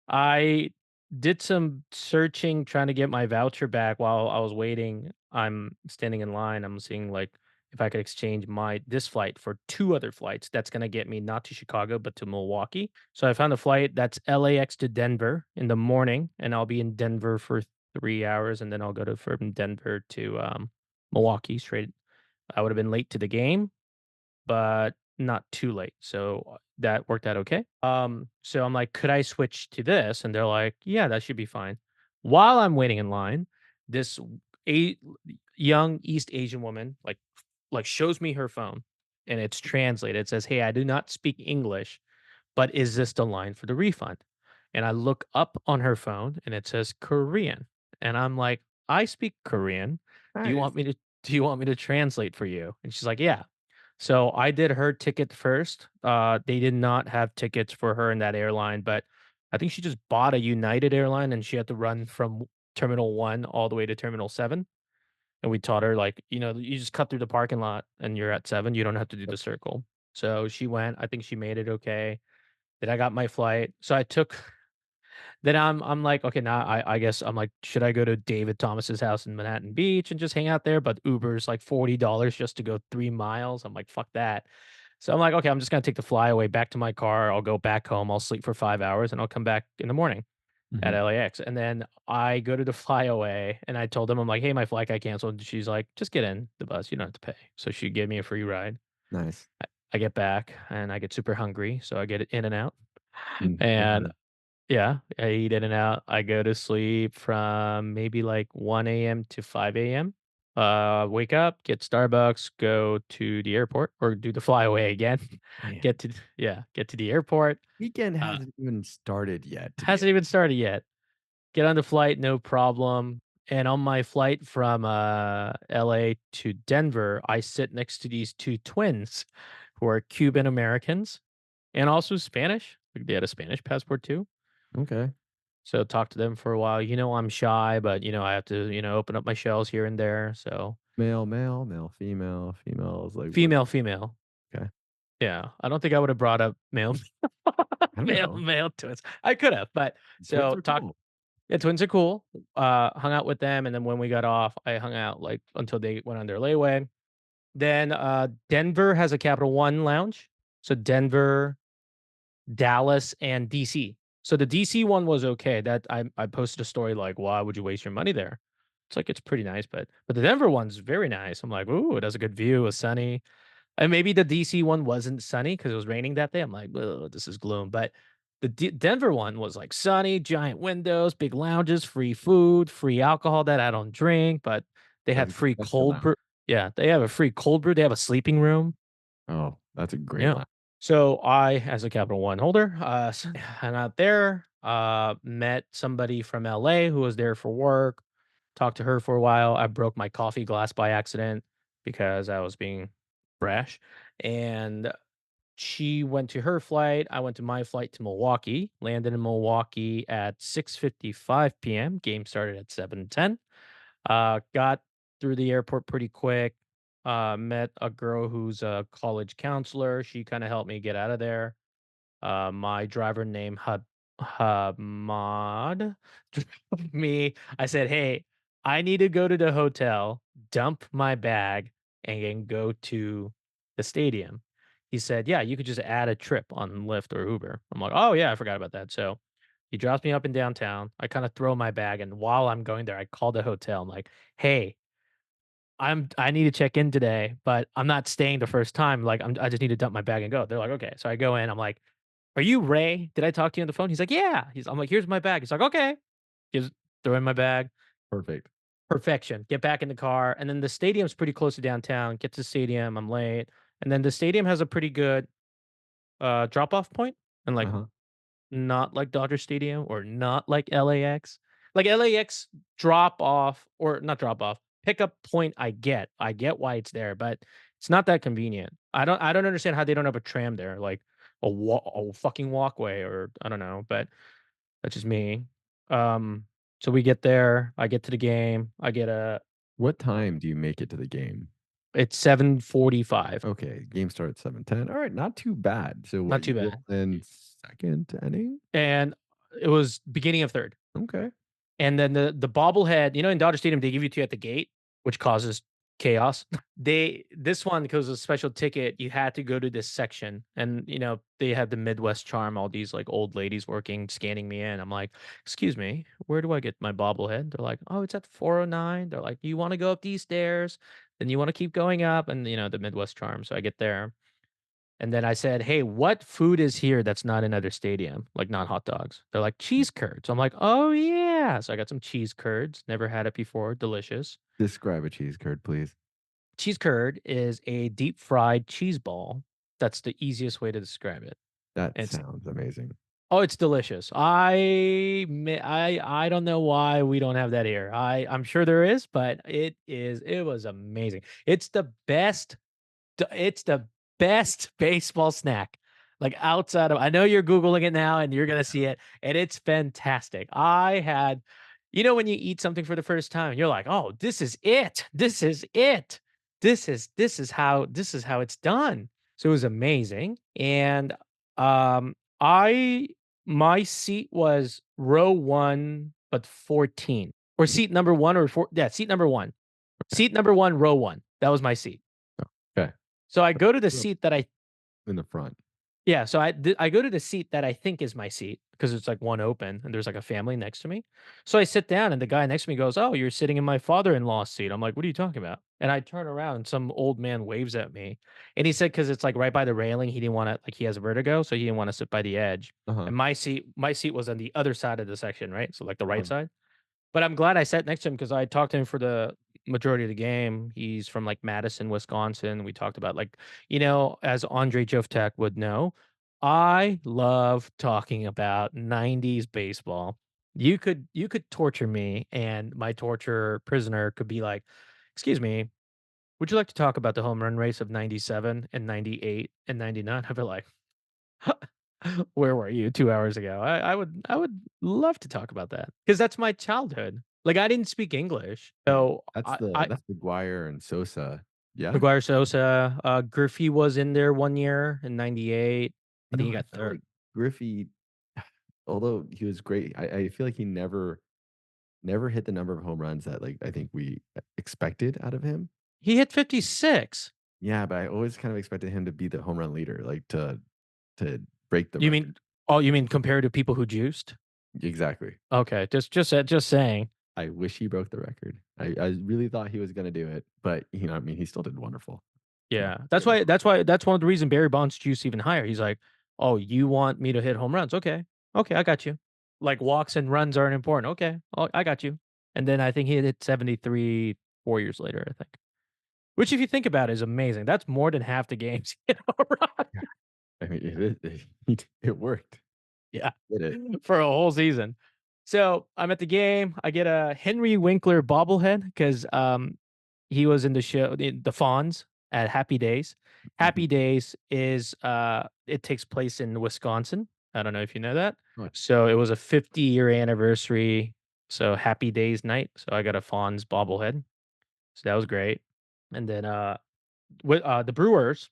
I did some searching trying to get my voucher back while I was waiting. I'm standing in line. I'm seeing like if I could exchange my this flight for 2 other flights that's gonna get me not to Chicago, but to Milwaukee. So I found a flight that's LAX to Denver in the morning, and I'll be in Denver for 3 hours, and then I'll go to from Denver to, Milwaukee straight. I would have been late to the game, but not too late. So that worked out okay. So I'm like, could I switch to this? And they're like, yeah, that should be fine. While I'm waiting in line, this a young East Asian woman like shows me her phone and it's translated. It says, "Hey, I do not speak English, but is this the line for the refund?" And I look up on her phone and it says Korean. And I'm like, "I speak Korean. Do you Nice. want me to translate for you?" And she's like, "Yeah." So I did her ticket first. They did not have tickets for her in that airline, but I think she just bought a United airline and she had to run from Terminal 1 all the way to Terminal 7. And we taught her, like, you just cut through the parking lot and you're at 7. You don't have to do the circle. So she went. I think she made it okay. Then I got my flight. So I took then I'm like, okay, now I guess I'm like, should I go to David Thomas's house in Manhattan Beach and just hang out there? But Uber's like $40 just to go 3 miles. I'm like, fuck that. So I'm like, okay, I'm just gonna take the flyaway back to my car. I'll go back home. I'll sleep for 5 hours and I'll come back in the morning at Mhm. LAX. And then I go to the flyaway and I told them, I'm like, hey, my flight got canceled. And she's like, just get in the bus. You don't have to pay. So she gave me a free ride. Nice. I get back and I get super hungry. So I get it in and out. And Mhm. yeah, I eat in and out. I go to sleep from maybe like 1 a.m. to 5 a.m. Wake up, get Starbucks, go to the airport or do the flyaway again. Man, Get to the airport. weekend Uh, hasn't even started yet, to be hasn't even started yet. Get on the flight, no problem. And on my flight from LA to Denver, I sit next to these two twins who are Cuban Americans and also Spanish. Like they had a Spanish passport too. okay. So talk to them for a while. I'm shy, but I have to, open up my shells here and there. So Male, male, male, female, female is like what? female, female. Okay. Yeah. I don't think I would have brought up male, I don't know. male twins. I could have, but Twins so are talk. cool. Yeah, twins are cool. Hung out with them, and then when we got off, I hung out like until they went on their layaway. Then Denver has a Capital One lounge. So Denver, Dallas, and DC. So the DC one was okay. That I posted a story like, why would you waste your money there? It's like it's pretty nice, but the Denver one's very nice. I'm like, ooh, it has a good view, it's sunny. And maybe the DC one wasn't sunny because it was raining that day. I'm like, "Ugh, this is gloom." But the Denver one was like sunny, giant windows, big lounges, free food, free alcohol that I don't drink, but they So had the free Augusta cold brew. lounge. Yeah, they have a free cold brew. They have a sleeping room. Oh, that's a great Yeah. lounge. So I, as a Capital One holder, hung out there, met somebody from LA who was there for work, talked to her for a while. I broke my coffee glass by accident because I was being brash. And she went to her flight. I went to my flight to Milwaukee, landed in Milwaukee at 6:55 p.m. Game started at 7:10. Got through the airport pretty quick. Met a girl who's a college counselor. She kind of helped me get out of there. My driver named Hamad drove me. I said, "Hey, I need to go to the hotel, dump my bag, and then go to the stadium." He said, "Yeah, you could just add a trip on Lyft or Uber." I'm like, "Oh yeah, I forgot about that." So he drops me up in downtown. I kind of throw my bag, and while I'm going there, I call the hotel. I'm like, "Hey, I need to check in today, but I'm not staying the first time. Like, I just need to dump my bag and go." They're like, "Okay." So I go in. I'm like, "Are you Ray? Did I talk to you on the phone?" He's like, "Yeah." I'm like, "Here's my bag." He's like, "Okay." Gives throw in my bag. Perfect. Perfection. Get back in the car, and then the stadium's pretty close to downtown. Get to the stadium. I'm late, and then the stadium has a pretty good drop off point, and like Uh-huh. not like Dodger Stadium or not like LAX. Like LAX drop off or not drop off, pickup point I get why it's there, but it's not that convenient. I don't understand how they don't have a tram there, like a fucking walkway or I don't know, but that's just me. Um so we get there, I get to the game, I get a What time do you make it to the game? it's 7:45. Okay, game started 7:10. Alright, not too bad. So Not what, too you bad. roll in 2nd inning? And it was beginning of third. Okay. And then the bobblehead, in Dodger Stadium, they give you 2 at the gate, which causes chaos. This one, because of a special ticket, you had to go to this section, and, they had the Midwest charm, all these, like, old ladies working, scanning me in. I'm like, "Excuse me, where do I get my bobblehead?" They're like, "Oh, it's at 409." They're like, "You wanna go up these stairs, then you wanna keep going up," and, the Midwest charm, so I get there. And then I said, "Hey, what food is here that's not in other stadium, like not hot dogs?" They're like, "Cheese curds." I'm like, "Oh yeah." So I got some cheese curds. Never had it before. Delicious. Describe a cheese curd, please. Cheese curd is a deep fried cheese ball. That's the easiest way to describe it. That And it's sounds amazing. oh, it's delicious. I don't know why we don't have that here. I'm sure there is, but it was amazing. It's the best baseball snack, like, outside of I know you're Googling it now, and you're gonna see it, and it's fantastic. When you eat something for the first time, you're like, "Oh, this is it. This is it. This is how it's done." So it was amazing, and, I my seat was row 1, but 14, or seat number 1 or 4 yeah, seat number 1. Seat number 1, row 1. That was my seat. Okay. So I go to the seat that I In the front. yeah, so I go to the seat that I think is my seat because it's like one open and there's like a family next to me. So I sit down and the guy next to me goes, "Oh, you're sitting in my father-in-law's seat." I'm like, "What are you talking about?" And I turn around and some old man waves at me. And he said because it's like right by the railing, he didn't want to like he has vertigo, so he didn't want to sit by the edge. Uh-huh. And my seat was on the other side of the section, right? So like the right Uh-huh. side. But I'm glad I sat next to him because I talked to him for the majority of the game. He's from, like, Madison, Wisconsin. We talked about, like, as Andre Joftak would know, I love talking about '90s baseball. You could torture me, and my torture prisoner could be like, "Excuse me, would you like to talk about the home run race of '97 and '98 and '99?" I'd be like, where were you 2 hours ago? I would love to talk about that because that's my childhood. Like, I didn't speak English, Yeah. so I That's McGuire and Sosa. Yeah? Maguire Sosa, Griffey was in there 1 year in '98. I think he I got felt third. like Griffey, although he was great, I feel like he never hit the number of home runs that, like, I think we expected out of him. He hit 56. Yeah, but I always kind of expected him to be the home run leader, like, to break the You record. mean you mean compared to people who juiced? Exactly. Okay, just saying. I wish he broke the record. I really thought he was gonna do it, but, I mean, he still did wonderful. Yeah, Wonderful that's great. why that's one of the reason Barry Bonds juice even higher. He's like, "Oh, you want me to hit home runs? Okay. Okay, I got you. Like, walks and runs aren't important. Okay. Oh, I got you." And then I think he hit 73 4 years later, I think. Which if you think about it is amazing. That's more than half the games he hit home run. Yeah. I mean, it worked. Yeah. Did it. For a whole season. So, I'm at the game. I get a Henry Winkler bobblehead because he was in the show the Fonz at Happy Days. Mhm. Happy Days is, it takes place in Wisconsin. I don't know if you know that. Oh, So, it was a 50-year anniversary, so Happy Days night, so I got a Fonz bobblehead. So, that was great. And then, the Brewers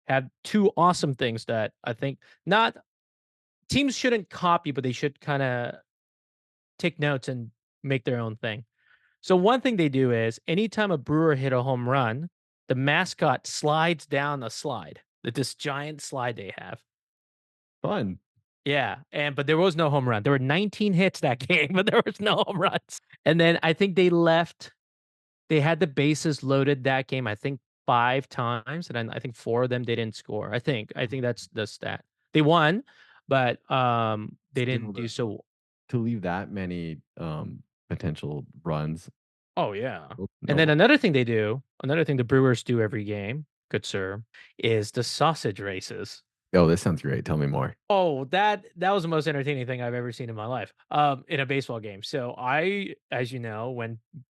had 2 awesome things that I think not teams shouldn't copy, but they should kinda take notes and make their own thing. So one thing they do is anytime a brewer hit a home run, the mascot slides down a slide. This giant slide they have. fun. Yeah, but there was no home run. There were 19 hits that game, but there was no home runs. And then I think they had the bases loaded that game, I think 5 times, and then I think 4 of them they didn't score. I think that's the stat. They won, but they Still didn't do so. to leave that many, potential runs. Oh, yeah. And then No. another thing the Brewers do every game, good sir, is the sausage races. Oh, this sounds great. Tell me more. Oh, that was the most entertaining thing I've ever seen in my life, in a baseball game. So I, as you know,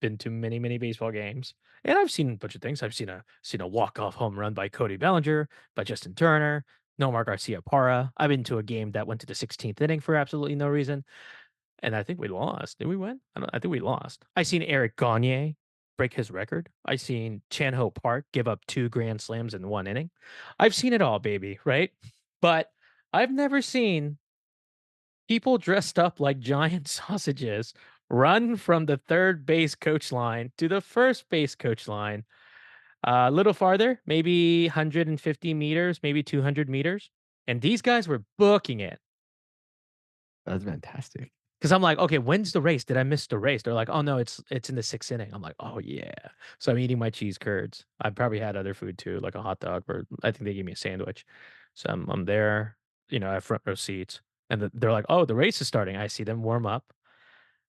been to many, many baseball games, and I've seen a bunch of things. I've seen a walk-off home run by Cody Bellinger, by Justin Turner, Nomar Garcia Parra. I've been to a game that went to the 16th inning for absolutely no reason. And I think we lost. Did we win? I think we lost. I seen Eric Gagne break his record. I seen Chan Ho Park give up 2 grand slams in 1 inning. I've seen it all, baby, right? But I've never seen people dressed up like giant sausages run from the third base coach line to the first base coach line. A little farther, maybe 150 meters, maybe 200 meters. And these guys were booking it. That's fantastic. 'Cause I'm like, "Okay, when's the race? Did I miss the race?" They're like, "Oh, no, it's in the 6th inning." I'm like, "Oh, yeah." So I'm eating my cheese curds. I probably had other food too, like a hot dog, or I think they gave me a sandwich. So I'm there, I have front row seats, and they're like, "Oh, the race is starting." I see them warm up,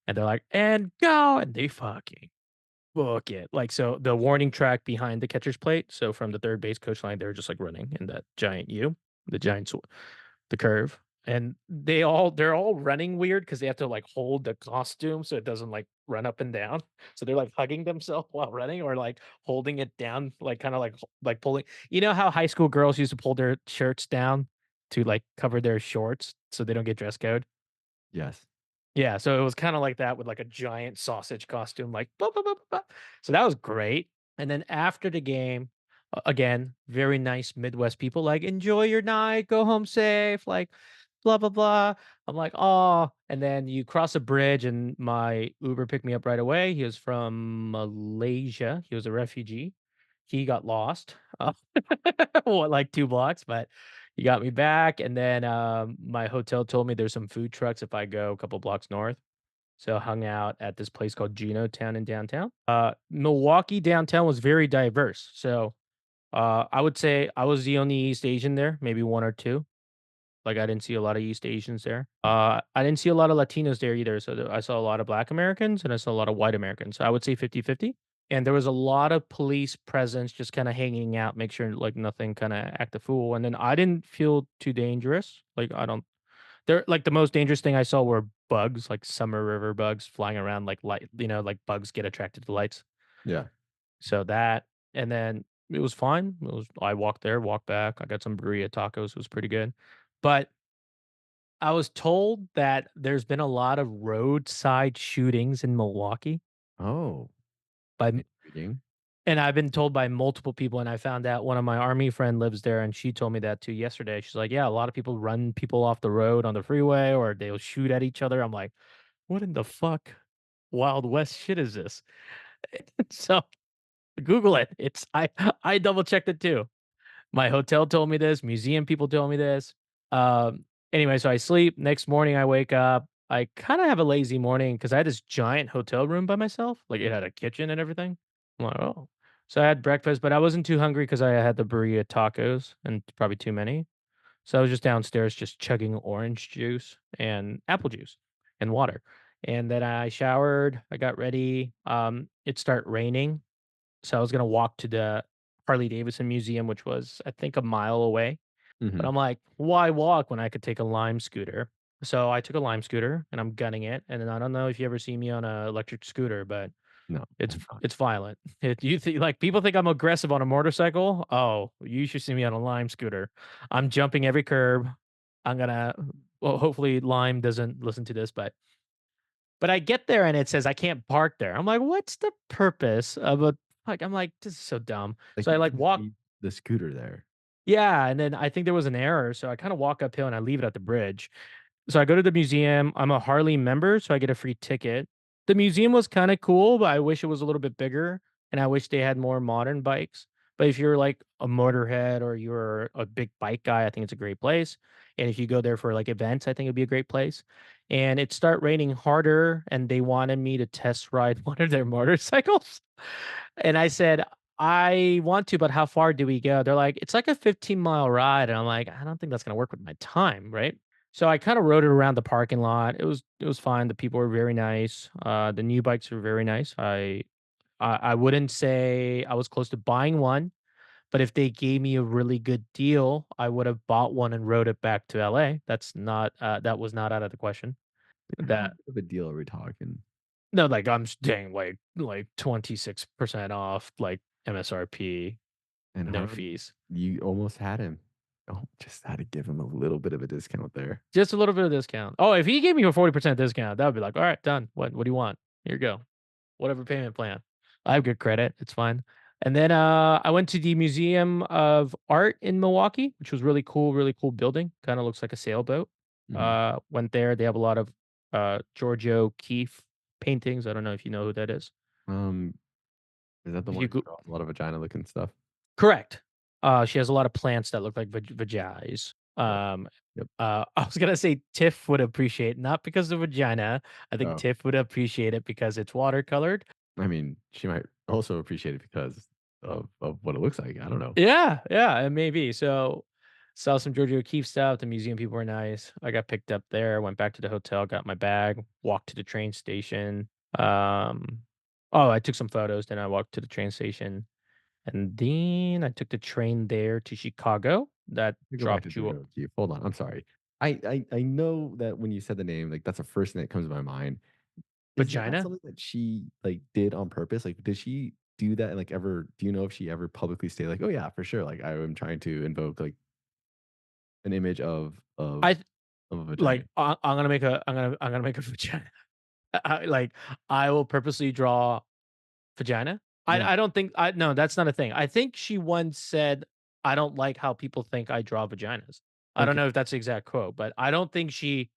and they're like, "And go!" And they fucking book it. Like, so the warning track behind the catcher's plate. So from the third base coach line, they're just like running in that giant U, the giant the curve. And they're all running weird because they have to like hold the costume so it doesn't like run up and down. So they're like hugging themselves while running or like holding it down, like kind of like pulling. You know how high school girls used to pull their shirts down to like cover their shorts so they don't get dress code? Yes. Yeah, so it was kinda like that with, like, a giant sausage costume, like, "Ba, ba, ba, ba, ba." So that was great, and then after the game, again, very nice Midwest people, like, "Enjoy your night, go home safe," like, "Blah, blah, blah." I'm like, oh, and then you cross a bridge, and my Uber picked me up right away. He was from Malaysia, he was a refugee. He got lost, what, like 2 blocks, but he got me back, and then, my hotel told me there's some food trucks if I go a couple blocks north. So, hung out at this place called Town in downtown. Milwaukee downtown was very diverse. So, I would say I was the only East Asian there, maybe 1 or 2. Like, I didn't see a lot of East Asians there. I didn't see a lot of Latinos there either, so I saw a lot of Black Americans and I saw a lot of white Americans. So I would say 50-50. And there was a lot of police presence just kinda hanging out, make sure, like, nothing kinda act a fool, and then I didn't feel too dangerous. Like, I don't like, the most dangerous thing I saw were bugs, like summer river bugs flying around like like bugs get attracted to lights. Yeah. So that, and then it was fine. I walked there, walked back. I got some burrito tacos, it was pretty good. But I was told that there's been a lot of roadside shootings in Milwaukee Oh, by intriguing. and I've been told by multiple people, and I found out one of my army friend lives there, and she told me that too yesterday. She's like, "Yeah, a lot of people run people off the road on the freeway, or they'll shoot at each other." I'm like, "What in the fuck Wild West shit is this?" So Google it. I double checked it too. My hotel told me this, museum people told me this. Anyway, so I sleep. Next morning, I wake up. I kind of have a lazy morning because I had this giant hotel room by myself. Like it had a kitchen and everything. I'm like, oh. So I had breakfast, but I wasn't too hungry because I had the burrito tacos and probably too many. So I was just downstairs, just chugging orange juice and apple juice and water. And then I showered. I got ready. It started raining, so I was gonna walk to the Harley Davidson Museum, which was, I think, a mile away, but Mhm. I'm like, "Why walk when I could take a Lime scooter?" So I took a Lime scooter, and I'm gunning it, and then I don't know if you ever see me on a electric scooter, but No, I have not. it's violent. People think I'm aggressive on a motorcycle? Oh, you should see me on a Lime scooter. I'm jumping every curb. I'm gonna well, hopefully Lime doesn't listen to this, but I get there and it says I can't park there. I'm like, "What's the purpose of a," like, I'm like, "This is so dumb." Like, So I, you like, can walk. leave the scooter there. Yeah, and then I think there was an error, so I kinda walk uphill and I leave it at the bridge. So I go to the museum. I'm a Harley member, so I get a free ticket. The museum was kinda cool, but I wish it was a little bit bigger, and I wish they had more modern bikes. But if you're, like, a motorhead or you're a big bike guy, I think it's a great place. And if you go there for, like, events, I think it'd be a great place. And it start raining harder, and they wanted me to test ride one of their motorcycles. And I said, "I want to, but how far do we go?" They're like, "It's like a 15-mile ride." And I'm like, "I don't think that's gonna work with my time, right?" So I kinda rode it around the parking lot. It was fine. The people were very nice. The new bikes were very nice. I wouldn't say I was close to buying one, but if they gave me a really good deal, I would have bought one and rode it back to LA. That was not out of the question. How That big of a deal are we talking? No, like, I'm staying, like 26% off, like, MSRP, And no how fees. you almost had him. Oh, just had to give him a little bit of a discount there. Just a little bit of discount. Oh, if he gave me a 40% discount, that would be like, "Alright, done. What do you want? Here you go. Whatever payment plan." I have good credit, it's fine. And then, I went to the Museum of Art in Milwaukee, which was really cool building, kinda looks like a sailboat. Mhm. Went there, they have a lot of, Georgia O'Keeffe paintings, I don't know if you know who that is. Um, is that the If one you who go draws a lot of vagina looking stuff? Correct. She has a lot of plants that look like vaginas. Yep. Yep. I was gonna say Tiff would appreciate, not because of vagina. I think Oh, Tiff would appreciate it because it's watercolored. I mean, she might also appreciate it because of what it looks like. I don't know. Yeah, yeah, it may be. So Saw some Georgia O'Keeffe stuff. The museum people were nice. I got picked up there, went back to the hotel, got my bag, walked to the train station. Um, oh, I took some photos, then I walked to the train station, and then I took the train there to Chicago. That me go back to dropped you Georgia O'Keeffe. Hold on, I'm sorry. I know that when you said the name, like, that's the first thing that comes to my mind. Is that vagina. something that she, like, did on purpose? Like, did she do that and, like, ever do you know if she ever publicly stated, like, "Oh, yeah, for sure, like, I am trying to invoke, like, an image I th- of a vagina." like. I'm gonna make a vagina. Like I will purposely draw vagina. Yeah, I don't think I no, that's not a thing. I think she once said, "I don't like how people think I draw vaginas." I don't okay. know if that's the exact quote, but I don't think she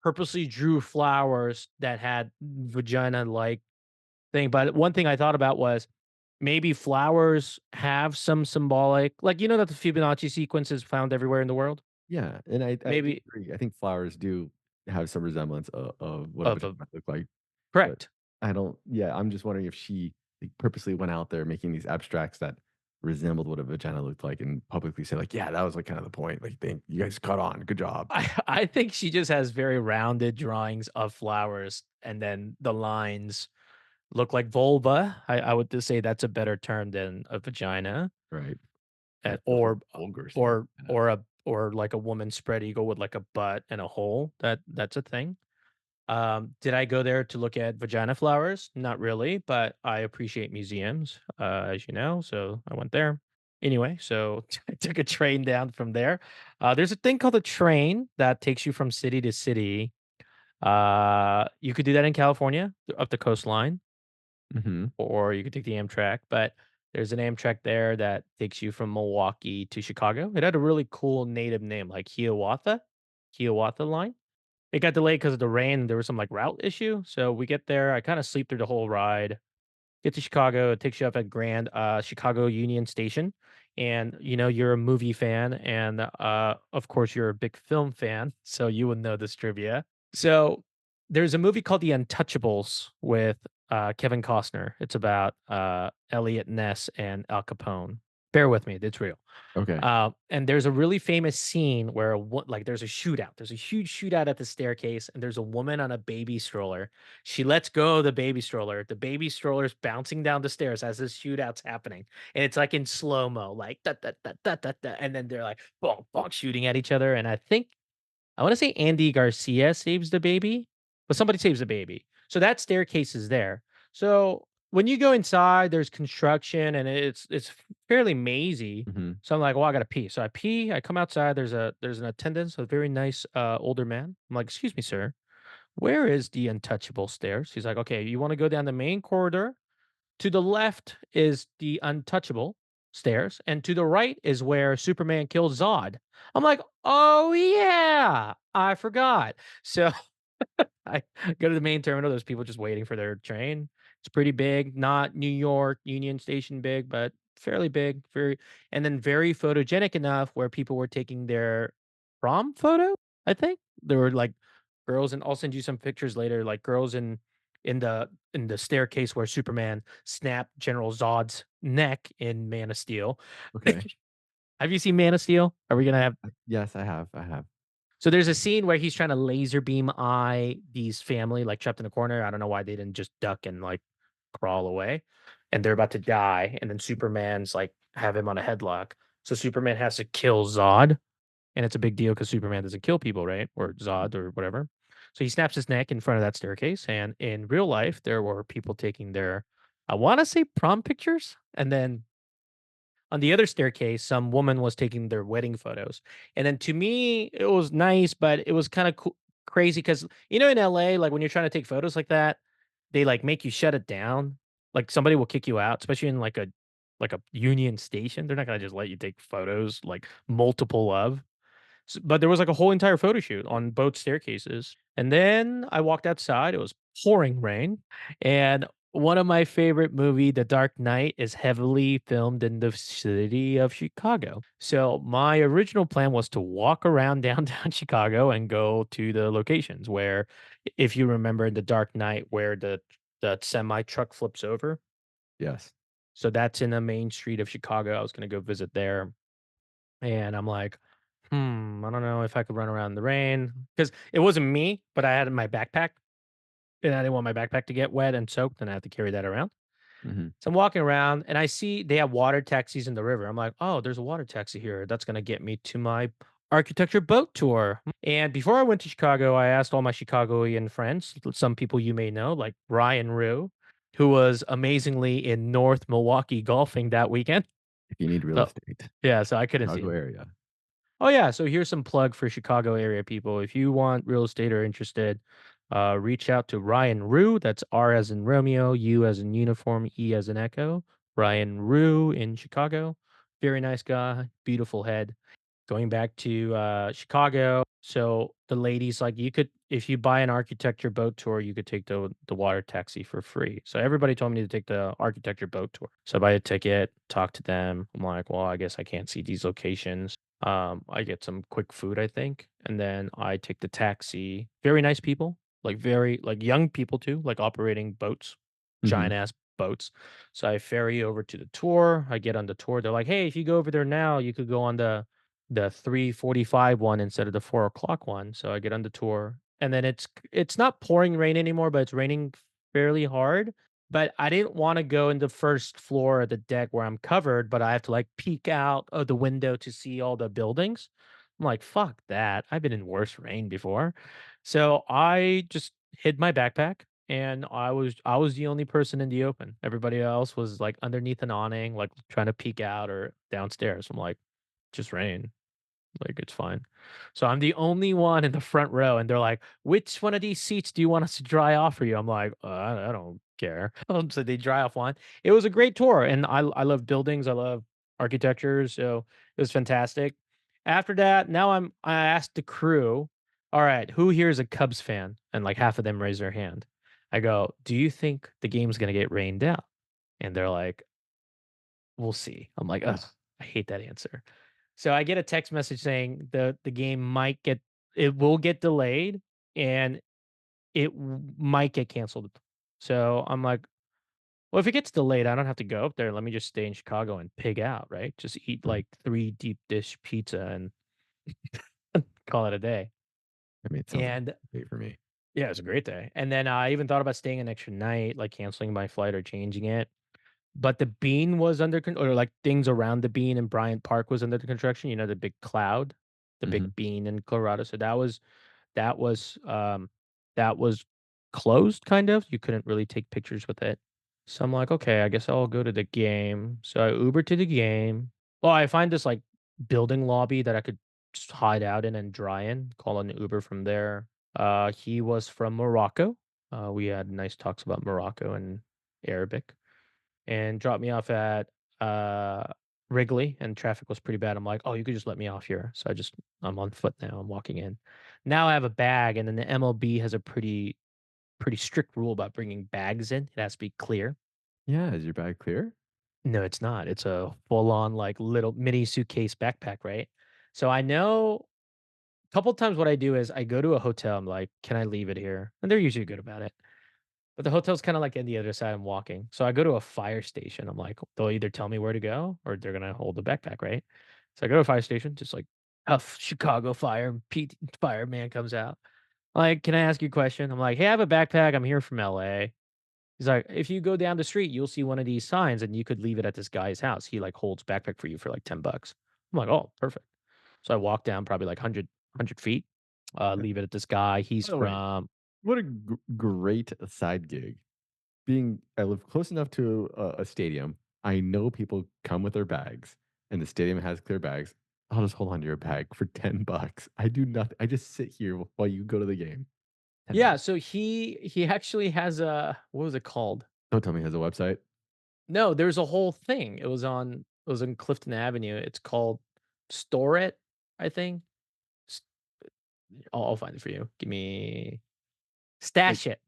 purposely drew flowers that had vagina-like thing, but one thing I thought about was maybe flowers have some symbolic like, you know that the Fibonacci sequence is found everywhere in the world? Yeah, and I do Maybe agree. I think flowers do have some resemblance of what a of vagina a might look like, but correct. I don't yeah, I'm just wondering if she, like, purposely went out there making these abstracts that resembled what a vagina looked like and publicly say, like, "Yeah, that was, like, kinda the point. Like, thank you guys caught on. Good job." I think she just has very rounded drawings of flowers, and then the lines look like vulva. I would just say that's a better term than a vagina, Right. and That feels like a vulgar statement. Yeah. or like a woman spread eagle with like a butt and a hole. That's a thing. Did I go there to look at vagina flowers? Not really, but I appreciate museums, as you know, so I went there. Anyway, so I took a train down from there. There's a thing called a train that takes you from city to city. You could do that in California up the coastline, Mhm. or you could take the Amtrak, but there's an Amtrak there that takes you from Milwaukee to Chicago. It had a really cool native name, like Hiawatha line. It got delayed because of the rain, there was some, like, route issue, so we get there, I kinda sleep through the whole ride, get to Chicago, it takes you up at Grand, Chicago Union Station, and, you know, you're a movie fan, and, of course, you're a big film fan, so you would know this trivia. So, there's a movie called The Untouchables with, Kevin Costner. It's about, Elliot Ness and Al Capone. Bear with me, it's real. Okay. And there's a really famous scene where like there's a shootout. There's a huge shootout at the staircase, and there's a woman on a baby stroller. She lets go of the baby stroller. The baby stroller's bouncing down the stairs as this shootout's happening, and it's like in slow mo, like da, da, da, da, da, da, and then they're like bonk, bonk, shooting at each other. And I wanna say Andy Garcia saves the baby, but somebody saves the baby. So that staircase is there. So when you go inside, there's construction and it's fairly mazy. Mhm. So I'm like, "Well, I gotta pee." So I pee, I come outside, there's an attendant, a very nice, older man. I'm like, "Excuse me, sir, where is the untouchable stairs?" He's like, "Okay, you wanna go down the main corridor to the left is the untouchable stairs, and to the right is where Superman kills Zod." I'm like, "Oh, yeah, I forgot." So I go to the main terminal, there's people just waiting for their train. It's pretty big, not New York Union Station big, but fairly big, very and then very photogenic enough where people were taking their prom photo, I think. There were, like, girls and I'll send you some pictures later, like, girls in the staircase where Superman snapped General Zod's neck in Man of Steel. Okay. Have you seen Man of Steel? Are we gonna have Yes, I have. so there's a scene where he's trying to laser beam eye these family, like, trapped in a corner. I don't know why they didn't just duck and, like, crawl away, and they're about to die, and then Superman's, like, have him on a headlock. So Superman has to kill Zod, and it's a big deal because Superman doesn't kill people, right? Or Mhm. Zod or whatever. So he snaps his neck in front of that staircase, and in real life, there were people taking their, I wanna say prom pictures, and then on the other staircase, some woman was taking their wedding photos. And then to me, it was nice, but it was kind of crazy because, you know, in LA, like when you're trying to take photos like that, they like make you shut it down. Like somebody will kick you out, especially in like a union station. They're not gonna just let you take photos like multiple of. But there was like a whole entire photo shoot on both staircases. And then I walked outside. It was pouring rain. And one of my favorite movie, The Dark Knight, is heavily filmed in the city of Chicago. So my original plan was to walk around downtown Chicago and go to the locations where, if you remember in The Dark Knight, where the semi truck flips over. Yes. So that's in the main street of Chicago. I was going to go visit there. And I'm like, I don't know if I could run around in the rain because it wasn't me, but I had it in my backpack, and I didn't want my backpack to get wet and soaked, and I have to carry that around. Mhm. So I'm walking around and I see they have water taxis in the river. I'm like, oh, there's a water taxi here. That's going to get me to my architecture boat tour. And before I went to Chicago, I asked all my Chicagoan friends, some people you may know, like Ryan Rue, who was amazingly in North Milwaukee golfing that weekend. If you need real So, estate, yeah, so I couldn't see Chicago him. area. Oh yeah, so here's some plug for Chicago area people. If you want real estate or interested, reach out to Ryan Rue. That's R as in Romeo, U as in uniform, E as in echo. Ryan Rue in Chicago. Very nice guy, beautiful head. Going back to, Chicago, so the ladies, like, you could if you buy an architecture boat tour, you could take the water taxi for free. So everybody told me to take the architecture boat tour. So I buy a ticket, talk to them. I'm like, "Well, I guess I can't see these locations." I get some quick food, I think, and then I take the taxi. Very nice people, like, very like, young people too, like, operating boats, giant Mhm. ass boats. So I ferry over to the tour. I get on the tour. They're like, "Hey, if you go over there now, you could go on the 3:45 one instead of the 4 o'clock one." So I get on the tour, and then it's not pouring rain anymore, but it's raining fairly hard. But I didn't wanna go in the first floor of the deck where I'm covered, but I have to, like, peek out of the window to see all the buildings. I'm like, "Fuck that. I've been in worse rain before." So I just hid my backpack, and I was the only person in the open. Everybody else was, like, underneath an awning, like, trying to peek out or downstairs. I'm like, "Just rain." Like, it's fine. So I'm the only one in the front row, and they're like, "Which one of these seats do you want us to dry off for you?" I'm like, I don't care." So they dry off one. It was a great tour, and I love buildings, I love architecture, so it was fantastic. After that, I asked the crew, "All right, who here is a Cubs fan?" And, like, half of them raise their hand. I go, "Do you think the game's gonna get rained out?" And they're like, "We'll see." I'm like, "Ugh, I hate that answer." So I get a text message saying the game it will get delayed and might get canceled. So I'm like, well, if it gets delayed, I don't have to go up there. Let me just stay in Chicago and pig out, right? Just eat Mhm. like 3 deep dish pizza and call it a day. I mean, it sounds like And great for me. yeah, it was a great day. And then I even thought about staying an extra night, like canceling my flight or changing it. But the bean was under con or, like, things around the bean in Bryant Park was under the construction, the big cloud, the Mhm. big bean in Colorado, so that was, um, that was closed, kind of, you couldn't really take pictures with it. So I'm like, "Okay, I guess I'll go to the game." So I Uber to the game. Well, I find this, like, building lobby that I could just hide out in and dry in, call an Uber from there. He was from Morocco. We had nice talks about Morocco and Arabic and dropped me off at, uh, Wrigley, and traffic was pretty bad. I'm like, "Oh, you could just let me off here." So I'm on foot now, I'm walking in. Now I have a bag, and then the MLB has a pretty strict rule about bringing bags in. It has to be clear. Yeah, is your bag clear? No, it's not. It's a full-on, like, little mini suitcase backpack, right? So I know a couple times what I do is I go to a hotel, I'm like, "Can I leave it here?" And they're usually good about it. But the hotel's kinda, like, on the other side I'm walking. So I go to a fire station. I'm like, they'll either tell me where to go or they're gonna hold the backpack, right? So I go to a fire station, just like Chicago fire, Pete fireman comes out. Like, "Can I ask you a question?" I'm like, "Hey, I have a backpack. I'm here from LA." He's like, "If you go down the street, you'll see one of these signs and you could leave it at this guy's house. He, like, holds backpack for you for, like, 10 bucks." I'm like, "Oh, perfect." So I walk down probably like 100 feet, Yeah. leave it at this guy. He's By the way, from what a great side gig. Being I live close enough to a stadium. I know people come with their bags, and the stadium has clear bags. I'll just hold on to your bag for 10 bucks. I do nothing. I just sit here while you go to the game. 10 Yeah, bucks. so he actually has a what was it called? Don't tell me he has a website. No, there's a whole thing. It was on Clifton Avenue. It's called Store It, I think. S I'll find it for you. Give me Like, Stash It.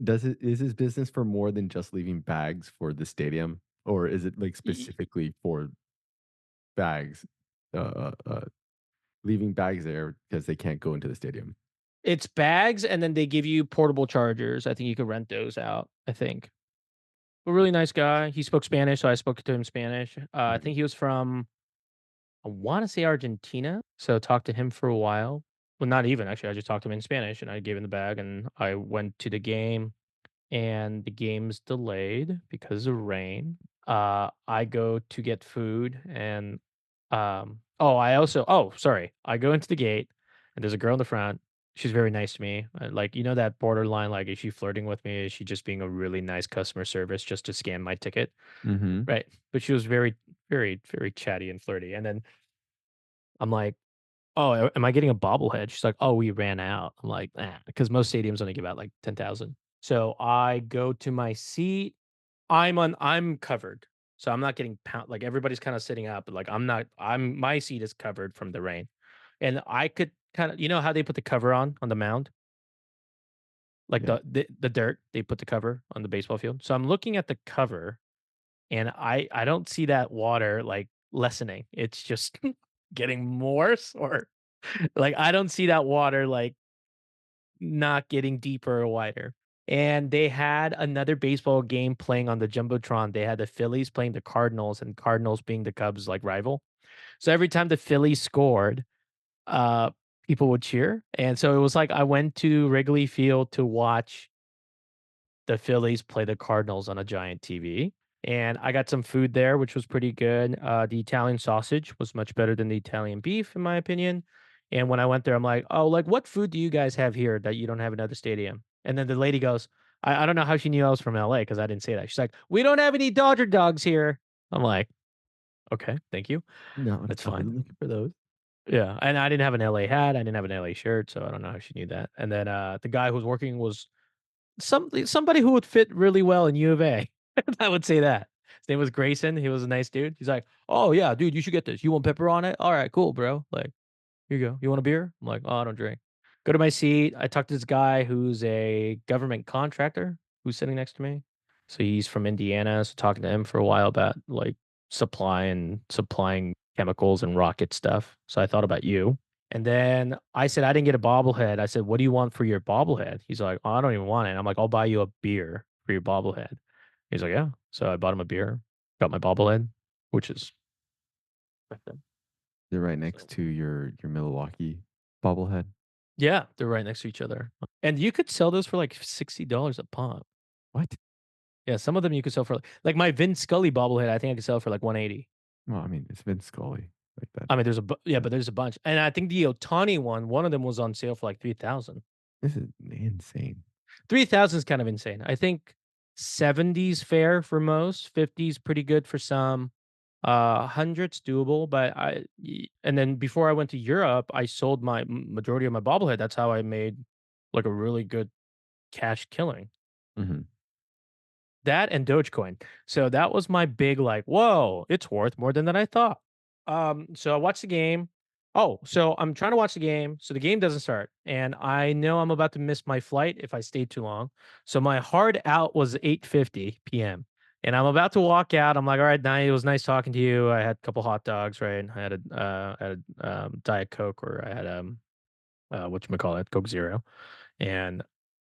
does it is his business for more than just leaving bags for the stadium, or is it, like, Y specifically for bags? Uh uh uh, Leaving bags there because they can't go into the stadium. it's bags, and then they give you portable chargers. I think you could rent those out, I think. A really nice guy. He spoke Spanish, so I spoke to him Spanish. I Mhm. think he was from I want to say Argentina. So talked to him for a while. Well, not even actually. I just talked to him in Spanish, and I gave him the bag, and I went to the game, and the game's delayed because of rain. I go to get food, and sorry, I go into the gate, and there's a girl in the front. She's very nice to me. Like, that borderline, like, is she flirting with me? Is she just being a really nice customer service just to scan my ticket? Mhm. Right. But she was very, very, very chatty and flirty. And then I'm like, "Oh, am I getting a bobblehead?" She's like, "Oh, we ran out." I'm like, "Nah," because most stadiums only give out like 10,000. So I go to my seat. I'm covered. So I'm not getting like everybody's kind of sitting up, but like I'm not my seat is covered from the rain. And I could kind of, how they put the cover on the mound? Like Yeah. the dirt, they put the cover on the baseball field. So I'm looking at the cover, and I don't see that water like lessening. It's just getting more sore. Like, I don't see that water, like, not getting deeper or wider. And they had another baseball game playing on the Jumbotron. They had the Phillies playing the Cardinals, and Cardinals being the Cubs, like, rival. So every time the Phillies scored, uh, people would cheer. And so it was like I went to Wrigley Field to watch the Phillies play the Cardinals on a giant TV. And I got some food there, which was pretty good. The Italian sausage was much better than the Italian beef, in my opinion. And when I went there, I'm like, "Oh, like, what food do you guys have here that you don't have in other stadium?" And then the lady goes, I don't know how she knew I was from LA because I didn't say that. She's like, "We don't have any Dodger dogs here." I'm like, "Okay, thank you. No, That's I fine." wasn't looking for those. Yeah, and I didn't have an LA hat. I didn't have an LA shirt, so I don't know how she knew that. And then the guy who was working was somebody who would fit really well in U of A. I would say that. His name was Grayson. He was a nice dude. He's like, "Oh yeah, dude, you should get this. You want pepper on it? All right, cool, bro. Like, here you go. You want a beer?" I'm like, "Oh, I don't drink." Go to my seat. I talked to this guy who's a government contractor who's sitting next to me. So he's from Indiana. So talking to him for a while about like supplying chemicals and rocket stuff. So I thought about you. And then I said, I didn't get a bobblehead. I said, "What do you want for your bobblehead?" He's like, "Oh, I don't even want it." I'm like, "I'll buy you a beer for your bobblehead." He's like, "Yeah." So I bought him a beer, got my bobblehead, which is right there. They're right next So to your Milwaukee bobblehead. yeah, they're right next to each other. And you could sell those for like $60 a pop. What? Yeah, some of them you could sell for like my Vin Scully bobblehead, I think I could sell for like 180. Well, I mean, it's Vince Scully like that. I mean, yeah, Yeah. but there's a bunch. And I think the Otani one of them was on sale for like 3,000. This is insane. 3,000 is kind of insane. I think 70's fair for most, 50's pretty good for some. 100's doable, but and then before I went to Europe, I sold my majority of my bobblehead. That's how I made like a really good cash killing. Mhm. That and Dogecoin. So that was my big like, whoa, it's worth more than I thought. So I watched the game. Oh, so I'm trying to watch the game. So the game doesn't start. And I know I'm about to miss my flight if I stay too long. So my hard out was 8:50 PM. And I'm about to walk out. I'm like, all right, now it was nice talking to you. I had a couple hot dogs, right? I had a Diet Coke, or I had whatchamacallit, Coke Zero. And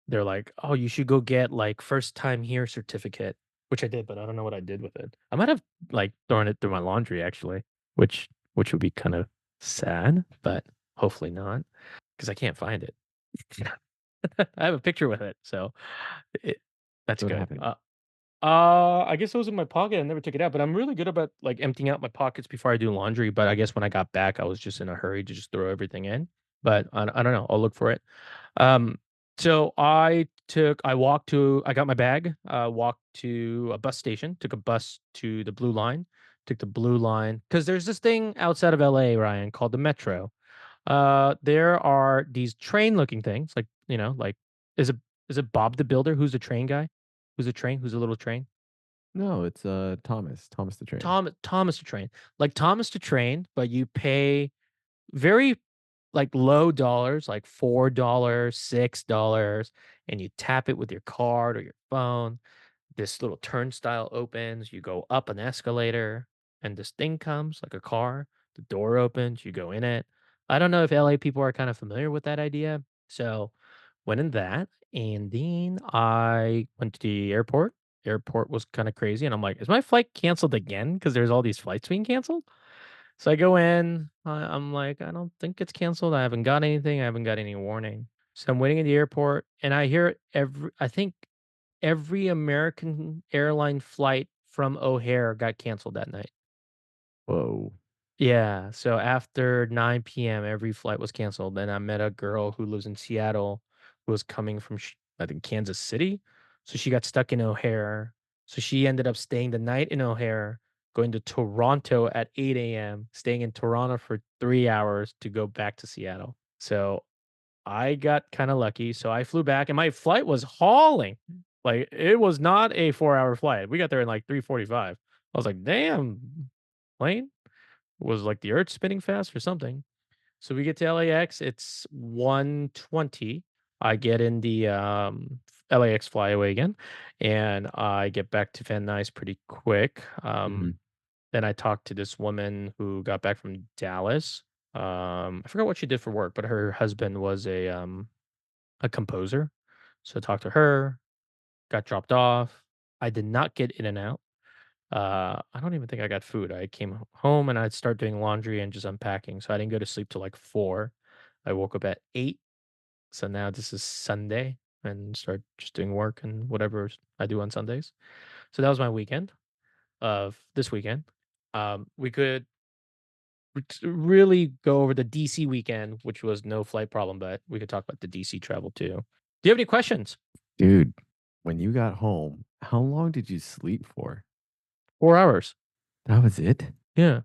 they're like, "Oh, you should go get, like, first time here certificate," which I did, but I don't know what I did with it. I might have, like, thrown it through my laundry actually, which would be kind of sad, but hopefully not, because I can't find it. I have a picture with it, so it that's So what good. happened? I guess it was in my pocket. I never took it out, but I'm really good about like emptying out my pockets before I do laundry. But I guess when I got back, I was just in a hurry to just throw everything in. But I don't know. I'll look for it. Um, so I got my bag, walked to a bus station, took a bus to the blue line, took the blue line because there's this thing outside of LA, Ryan, called the Metro. There are these train looking things, like, like, is it is it Bob the Builder? Who's the train guy? Who's a train? Who's a little train? No, it's, Thomas the Train. Thomas the Train. Like Thomas the Train, but you pay very like low dollars, like $4, $6, and you tap it with your card or your phone. This little turnstile opens, you go up an escalator, and this thing comes like a car. The door opens, you go in it. I don't know if LA people are kind of familiar with that idea. So went in that, and then I went to the airport. Airport was kind of crazy, and I'm like, is my flight canceled again? Because there's all these flights being canceled. So I go in, I'm like, "I don't think it's canceled. I haven't got anything. I haven't got any warning." So I'm waiting at the airport, and I hear I think every American airline flight from O'Hare got canceled that night. Whoa. Yeah, so after 9 PM, every flight was canceled, and I met a girl who lives in Seattle who was coming from, I think, Kansas City, so she got stuck in O'Hare, so she ended up staying the night in O'Hare, going to Toronto at 8 AM, staying in Toronto for 3 hours to go back to Seattle. So, I got kinda lucky, so I flew back, and my flight was hauling, like, it was not a 4-hour flight, we got there in, like, 3:45. I was like, "Damn, plane?" Was like the earth spinning fast or something. So we get to LAX, it's 1:20. I get in the, LAX flyaway again, and I get back to Van Nuys pretty quick. Mhm. Then I talked to this woman who got back from Dallas. I forgot what she did for work, but her husband was a composer. So I talked to her, got dropped off. I did not get in and out. I don't even think I got food. I came home and I'd start doing laundry and just unpacking. So I didn't go to sleep till like 4. I woke up at 8. So now this is Sunday and start just doing work and whatever I do on Sundays. So that was my weekend of this weekend. We could really go over the DC weekend, which was no flight problem, but we could talk about the DC travel too. Do you have any questions? Dude, when you got home, how long did you sleep for? 4 hours. That was it? Yeah.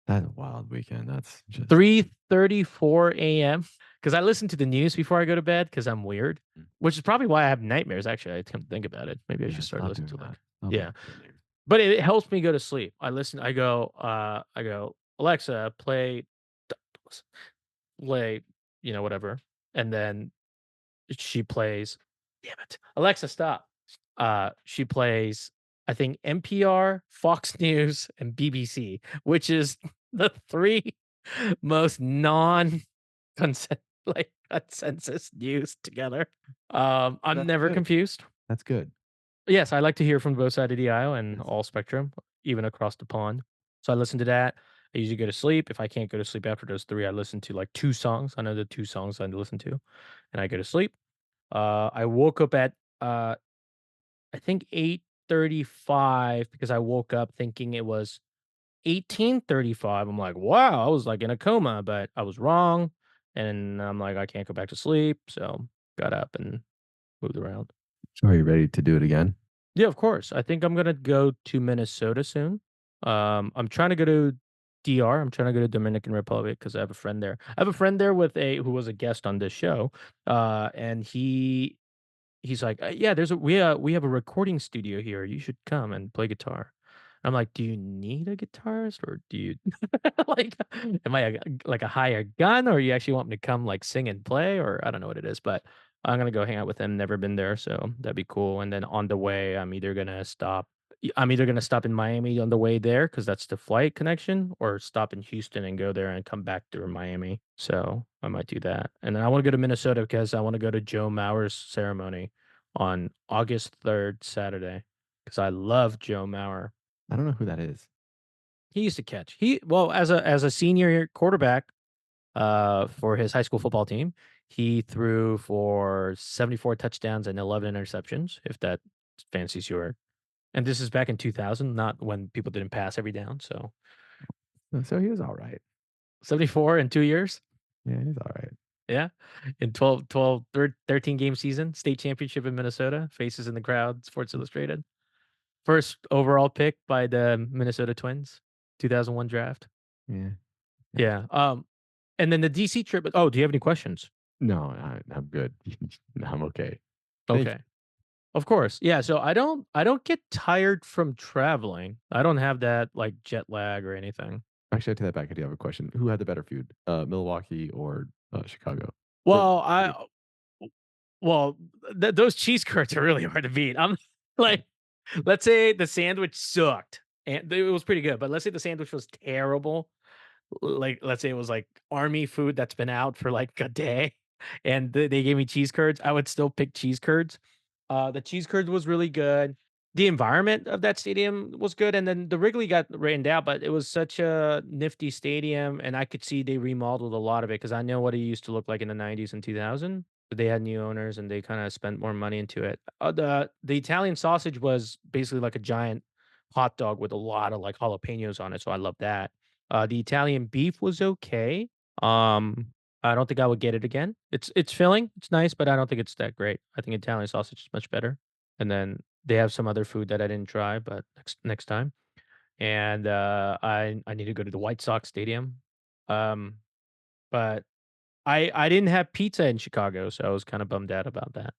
That's a wild weekend. That's just 3:34 AM, because I listen to the news before I go to bed because 'cause I'm weird, Mm. which is probably why I have nightmares, actually, I come to think about it. Maybe I Yeah, should start stop listening doing to, that. like, Stop yeah, listening to the news. but it helps me go to sleep. I go, "Alexa, play," whatever, and then she plays, damn it, Alexa, stop. She plays, I think, NPR, Fox News, and BBC, which is the 3 most consen consensus news together. I'm That's never good. confused. That's good. Yes, I like to hear from both sides of the aisle and Yes. all spectrum, even across the pond. So I listen to that. I usually go to sleep. If I can't go to sleep after those 3, I listen to, like, 2 songs. I know the 2 songs I listen to, and I go to sleep. I woke up at, I think 8:35 because I woke up thinking it was 18:35. I'm like, "Wow," I was, like, in a coma, but I was wrong, and I'm like, "I can't go back to sleep," so got up and moved around. So are you ready to do it again? Yeah, of course. I think I'm gonna go to Minnesota soon. I'm trying to go to DR. I'm trying to go to Dominican Republic because I have a friend there. I have a friend there with a who was a guest on this show, and he's like, "Yeah, we have a recording studio here. You should come and play guitar." I'm like, "Do you need a guitarist or do you like am I like a hired gun or you actually want me to come like sing and play or I don't know what it is, but I'm gonna go hang out with him. Never been there, so that'd be cool. And then on the way, I'm either gonna stop in Miami on the way there because that's the flight connection, or stop in Houston and go there and come back through Miami. So I might do that. And then I want to go to Minnesota because I want to go to Joe Mauer's ceremony on August 3rd, Saturday, because I love Joe Mauer. I don't know who that is. He used to catch. As a senior quarterback, for his high school football team, he threw for 74 touchdowns and 11 interceptions, if that fancies your and this is back in 2000, not when people didn't pass every down, so So he was all right. 74 in 2 years? Yeah, he's all right. Yeah. In 13 game season, state championship in Minnesota, faces in the crowd, Sports Illustrated. First overall pick by the Minnesota Twins, 2001 draft. Yeah. Gotcha. Yeah, and then the DC trip. Oh, do you have any questions? No, I'm good. No, I'm okay. Thank you. Okay. Of course. Yeah, so I don't get tired from traveling. I don't have that, like, jet lag or anything. Actually, I take that back. I do have a question. Who had the better food, Milwaukee or Chicago? For Well, food. well, those cheese curds are really hard to beat. I'm like, let's say the sandwich sucked, and it was pretty good, but let's say the sandwich was terrible. Like, let's say it was, like, army food that's been out for, like, a day, and they gave me cheese curds, I would still pick cheese curds. The cheese curds was really good. The environment of that stadium was good, and then the Wrigley got rained out, but it was such a nifty stadium, and I could see they remodeled a lot of it because I know what it used to look like in the '90s and 2000, but they had new owners and they kinda spent more money into it. The Italian sausage was basically like a giant hot dog with a lot of, like, jalapenos on it, so I love that. The Italian beef was okay. Um, I don't think I would get it again. It's filling, it's nice, but I don't think it's that great. I think Italian sausage is much better. And then they have some other food that I didn't try, but next time. And, I need to go to the White Sox stadium. Um, but I didn't have pizza in Chicago, so I was kinda bummed out about that.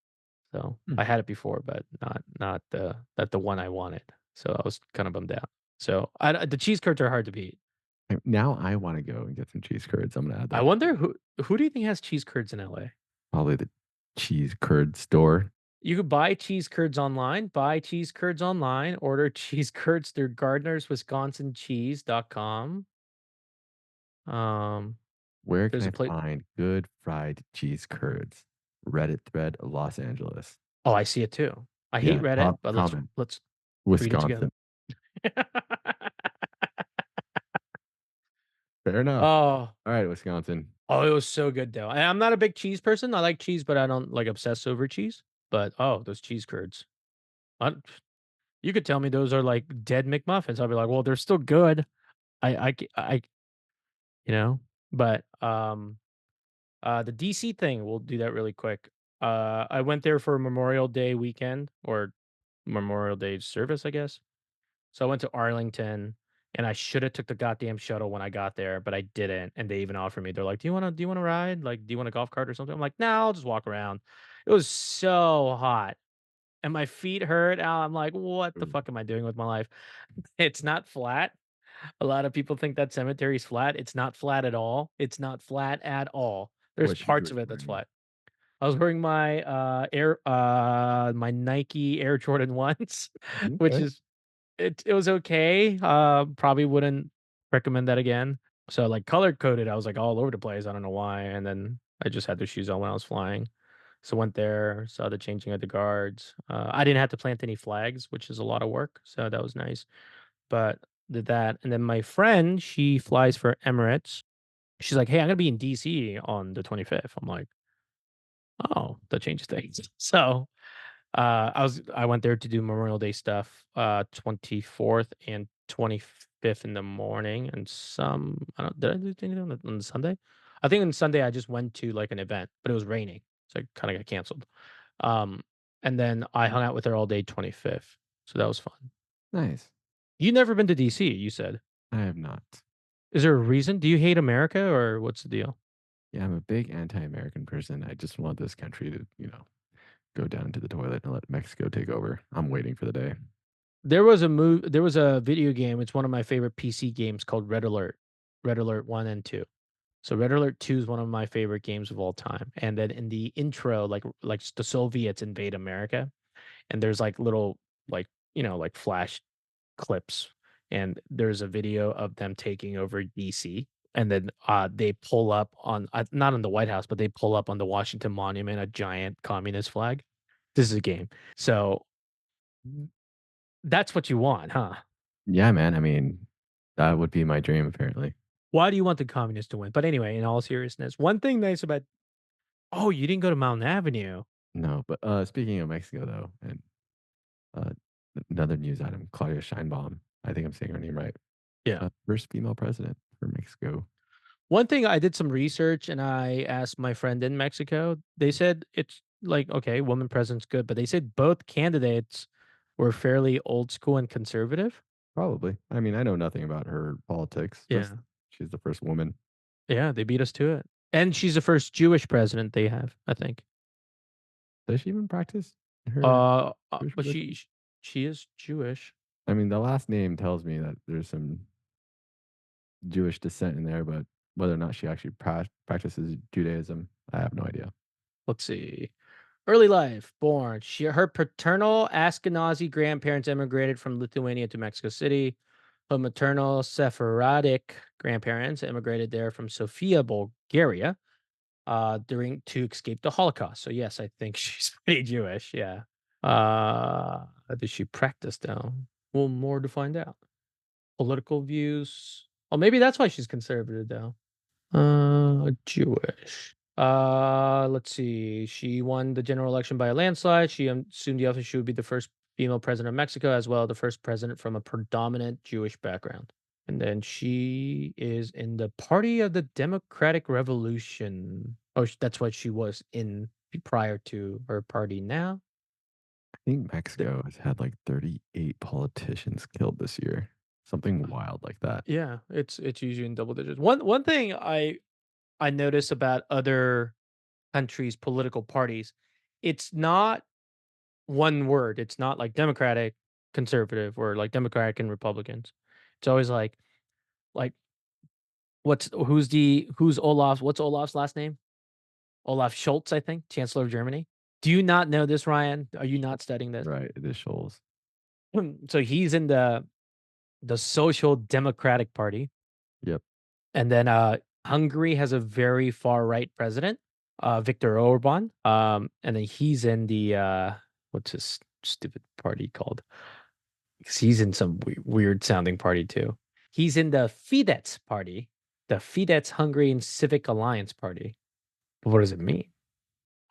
So, Hmm. I had it before, but not the one I wanted. So, I was kinda bummed out. So, the cheese curds are hard to beat. Now I wanna go and get some cheese curds. I'm gonna add I that to wonder who do you think has cheese curds in LA? probably the cheese curd store. You could buy cheese curds online, order cheese curds through gardnerswisconsincheese.com. Um, Where can there's I a place. find good fried cheese curds? Reddit thread, Los Angeles. Oh, I see it too. I hate Yeah, Reddit, top but comment, let's read it together. Wisconsin. Fair enough. Oh, Alright, Wisconsin. oh, it was so good though. I'm not a big cheese person. I like cheese, but I don't like obsess over cheese. But oh, those cheese curds. I, you could tell me those are like dead McMuffins. I'll be like, well, they're still good. I you know, but the DC thing, we'll do that really quick. I went there for Memorial Day weekend or Memorial Day service, I guess. So I went to Arlington and I should have took the goddamn shuttle when I got there, but I didn't. And they even offered me, they're like, do you wanna ride? Like, do you want a golf cart or something? I'm like, no, I'll just walk around. It was so hot. And my feet hurt. I'm like, what the Ooh, fuck am I doing with my life? It's not flat. A lot of people think that cemetery is flat. It's not flat at all. It's not flat at all. There's what shoes parts were of you it that's wearing? flat. I was wearing my my Nike Air Jordan 1s, which Okay, is it was okay. Probably wouldn't recommend that again. So, like, color coded, I was, like, all over the place, I don't know why, and then I just had those shoes on when I was flying. So, went there, saw the changing of the guards. I didn't have to plant any flags, which is a lot of work, so that was nice, but did that, and then my friend, she flies for Emirates. She's like, "Hey, I'm gonna be in DC on the 25th." I'm like, "Oh, that changes things." So, I went there to do Memorial Day stuff, 24th and 25th in the morning, and I don't did I do anything on the Sunday? I think on Sunday I just went to, like, an event, but it was raining, so it kinda got canceled. Um, and then I hung out with her all day 25th, so that was fun. nice. You never been to DC, you said. I have not. Is there a reason? Do you hate America, or what's the deal? Yeah, I'm a big anti-American person. I just want this country to, go down into the toilet and let Mexico take over. I'm waiting for the day. There was a video game, it's one of my favorite PC games called Red Alert. Red Alert 1 and 2. So Red Alert 2 is one of my favorite games of all time, and then in the intro, the Soviets invade America, and there's, like, little, like, like, flash clips, and there's a video of them taking over DC, and then, they pull up on not on the White House, but they pull up on the Washington Monument, a giant communist flag. This is a game. So, that's what you want, huh? Yeah, man. I mean, that would be my dream, apparently. Why do you want the communists to win? But anyway, in all seriousness, one thing nice about oh, you didn't go to Mountain Avenue. No, but speaking of Mexico, though, and uh, another news item, Claudia Scheinbaum. I think I'm saying her name right. Yeah. First female president for Mexico. One thing I did some research and I asked my friend in Mexico, they said it's like, okay, woman president's good, but they said both candidates were fairly old school and conservative. Probably. I mean, I know nothing about her politics. Just Yeah. she's the first woman. Yeah, they beat us to it. And she's the first Jewish president they have, I think. Does she even practice her Jewish But religion? she is Jewish. I mean, the last name tells me that there's some Jewish descent in there, but whether or not she actually practices Judaism, I have no idea. Let's see. Early life, born. Her paternal Ashkenazi grandparents immigrated from Lithuania to Mexico City. Her maternal Sephardic grandparents immigrated there from Sofia, Bulgaria, during to escape the Holocaust. So yes, I think she's pretty Jewish. Yeah. Does she practice though? Well, more to find out. Political views. Oh, maybe that's why she's conservative though. Jewish. Let's see. She won the general election by a landslide. She assumed the office. She would be the first female president of Mexico, as well the first president from a predominant Jewish background. And then she is in the Party of the Democratic Revolution. Oh, that's what she was in prior to her party now. I think Mexico has had like 38 politicians killed this year. Something wild like that. Yeah, it's usually in double digits. One thing I notice about other countries' political parties, it's not one word. It's not like Democratic, conservative, or like Democratic and Republicans. It's always like who's Olaf's what's Olaf's last name? Olaf Scholz, I think, Chancellor of Germany. Do you not know this, Ryan? Are you not studying this? Right. It is shoals. So he's in the Social Democratic Party. Yep. And then, Hungary has a very far right president, Viktor Orban. And then he's in the, what's his stupid party called? 'Cause he's in some weird sounding party too. He's in the Fidesz party, the Fidesz Hungarian Civic Alliance Party. But what does it mean?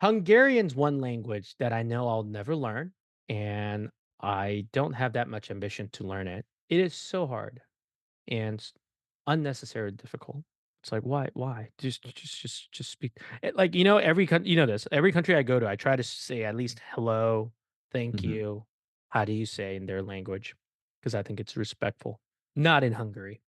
Hungarian's one language that I know I'll never learn, and I don't have that much ambition to learn it. It is so hard and unnecessarily difficult. It's like, why? Just speak. Like, every country, this. Every country I go to, I try to say at least hello, thank Mhm. you. How do you say in their language? Because I think it's respectful. Not in Hungary.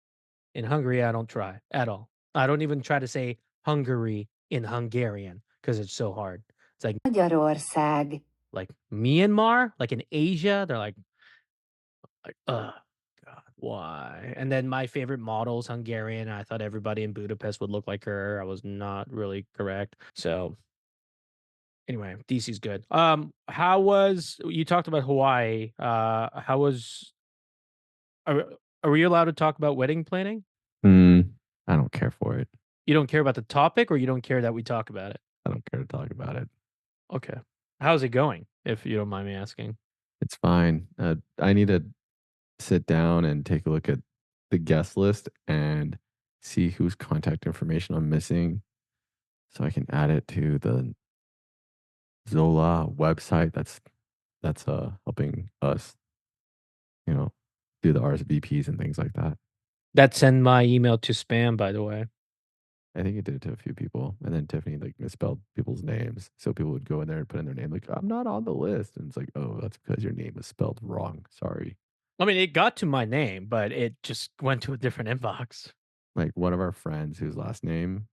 In Hungary, I don't try at all. I don't even try to say Hungary in Hungarian because it's so hard. It's Magyarország. like Myanmar, like in Asia, they're like, ugh, God, why? And then my favorite model's Hungarian. I thought everybody in Budapest would look like her. I was not really correct. So anyway, DC's good. How was you talked about Hawaii? How was are, are we allowed to talk about wedding planning? I don't care for it. You don't care about the topic, or you don't care that we talk about it? I don't care to talk about it. Okay. How's it going? If you don't mind me asking. It's fine. I need to sit down and take a look at the guest list and see whose contact information I'm missing so I can add it to the Zola website that's helping us, you know, do the RSVPs and things like that. That send my email to spam, by the way. I think it did it to a few people, and then Tiffany, like, misspelled people's names, so people would go in there and put in their name, like, "I'm not on the list," and it's like, "Oh, that's because your name is spelled wrong, sorry." I mean, it got to my name, but it just went to a different inbox. Like, one of our friends whose last name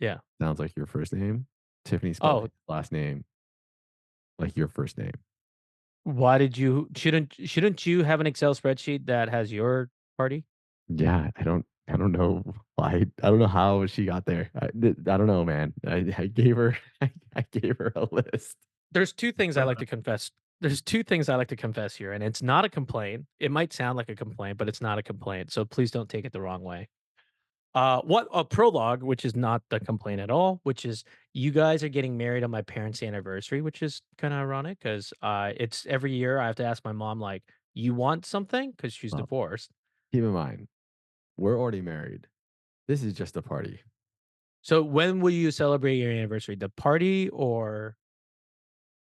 Yeah. sounds like your first name, Tiffany spelled Oh, his last name like your first name. why did you shouldn't you have an Excel spreadsheet that has your party? Yeah, I don't know why I don't know how she got there. I don't know, man. I gave her I gave her a list. There's 2 things I like to confess. There's 2 things I like to confess here, and it's not a complaint. It might sound like a complaint, but it's not a complaint, so please don't take it the wrong way. What a prologue, which is not the complaint at all, which is you guys are getting married on my parents' anniversary, which is kind of ironic because it's every year I have to ask my mom, like, you want something? Because she's Well, divorced. keep in mind, we're already married. This is just a party. So when will you celebrate your anniversary? The party or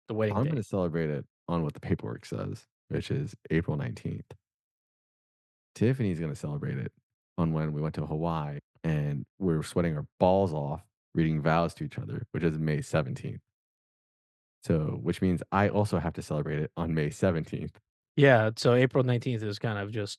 the wedding I'm gonna date? celebrate it on what the paperwork says, which is April 19th. Tiffany's gonna celebrate it on when we went to Hawaii and we were sweating our balls off reading vows to each other, which is May 17th. So, which means I also have to celebrate it on May 17th. Yeah, so April 19th is kind of just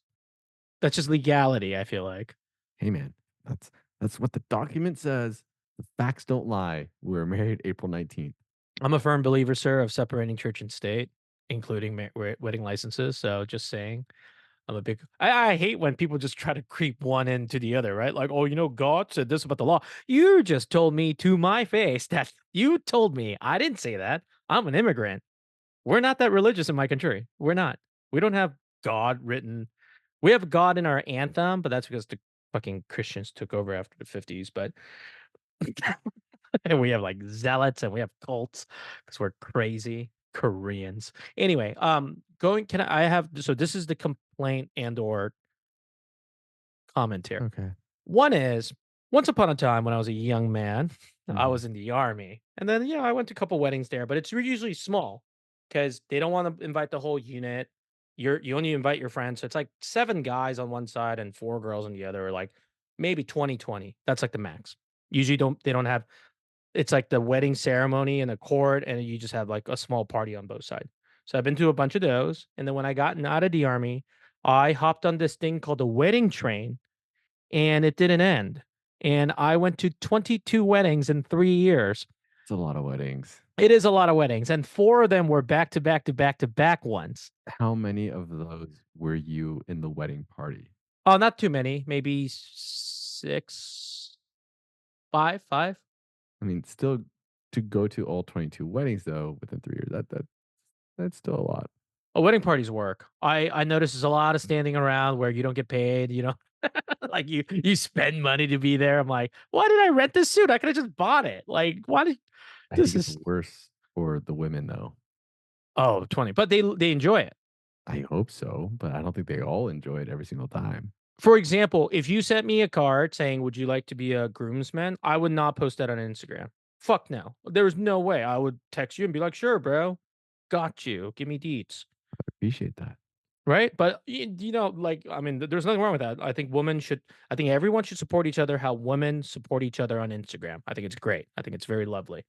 that's just legality, I feel like. Hey man, that's that's what the document says. The facts don't lie. We were married April 19th. I'm a firm believer, sir, of separating church and state, including wedding licenses. So just saying, I'm a big. I hate when people just try to creep one into the other, right? Like, oh, God said this about the law. You just told me to my face that you told me. I didn't say that. I'm an immigrant. We're not that religious in my country. We're not. We don't have God written. We have God in our anthem, but that's because the fucking Christians took over after the 50s. But and we have like zealots and we have cults because we're crazy. Koreans. Anyway, going can I have so this is the complaint and or commentary. Okay. One is, once upon a time when I was a young man, I Mhm. was in the army. And then, I went to a couple weddings there, but it's usually small because they don't want to invite the whole unit. You only invite your friends. So it's like 7 guys on one side and 4 girls on the other, or like maybe 20-20. That's like the max. Usually they don't have it's like the wedding ceremony and a court, and you just have like a small party on both sides. So I've been to a bunch of those. And then when I gotten out of the army, I hopped on this thing called the wedding train and it didn't end. And I went to 22 weddings in 3 years. It's a lot of weddings. It is a lot of weddings, and 4 of them were back to back to back to back ones. How many of those were you in the wedding party? Oh, not too many, maybe 6, 5, 5. I mean, still to go to all 22 weddings though within 3 years, that's still a lot. Oh, wedding parties work. I notice there's a lot of standing around where you don't get paid, like you spend money to be there. I'm like, "Why did I rent this suit? I could have just bought it." Like, why did I this think it's is worse for the women though. oh, 20, but they enjoy it. I hope so, but I don't think they all enjoy it every single time. For example, if you sent me a card saying, "Would you like to be a groomsman?" I would not post that on Instagram. Fuck no. There's no way. I would text you and be like, "Sure, bro. Got you. Give me deets." I appreciate that. Right? But like, I mean, there's nothing wrong with that. I think everyone should support each other how women support each other on Instagram. I think it's great. I think it's very lovely.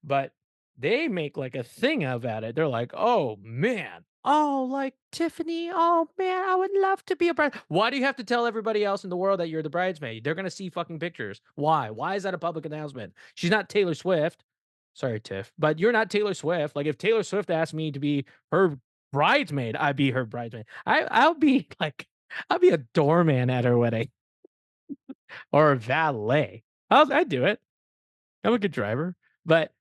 But they make like a thing about it. They're like, "Oh man, oh like Tiffany, oh man, I would love to be a bride." Why do you have to tell everybody else in the world that you're the bridesmaid? They're gonna see fucking pictures. Why? Why is that a public announcement? She's not Taylor Swift. Sorry, Tiff, but you're not Taylor Swift. Like if Taylor Swift asked me to be her bridesmaid, I'd be her bridesmaid. I'll be like, I'll be a doorman at her wedding or a valet. I'd do it. I'm a good driver, but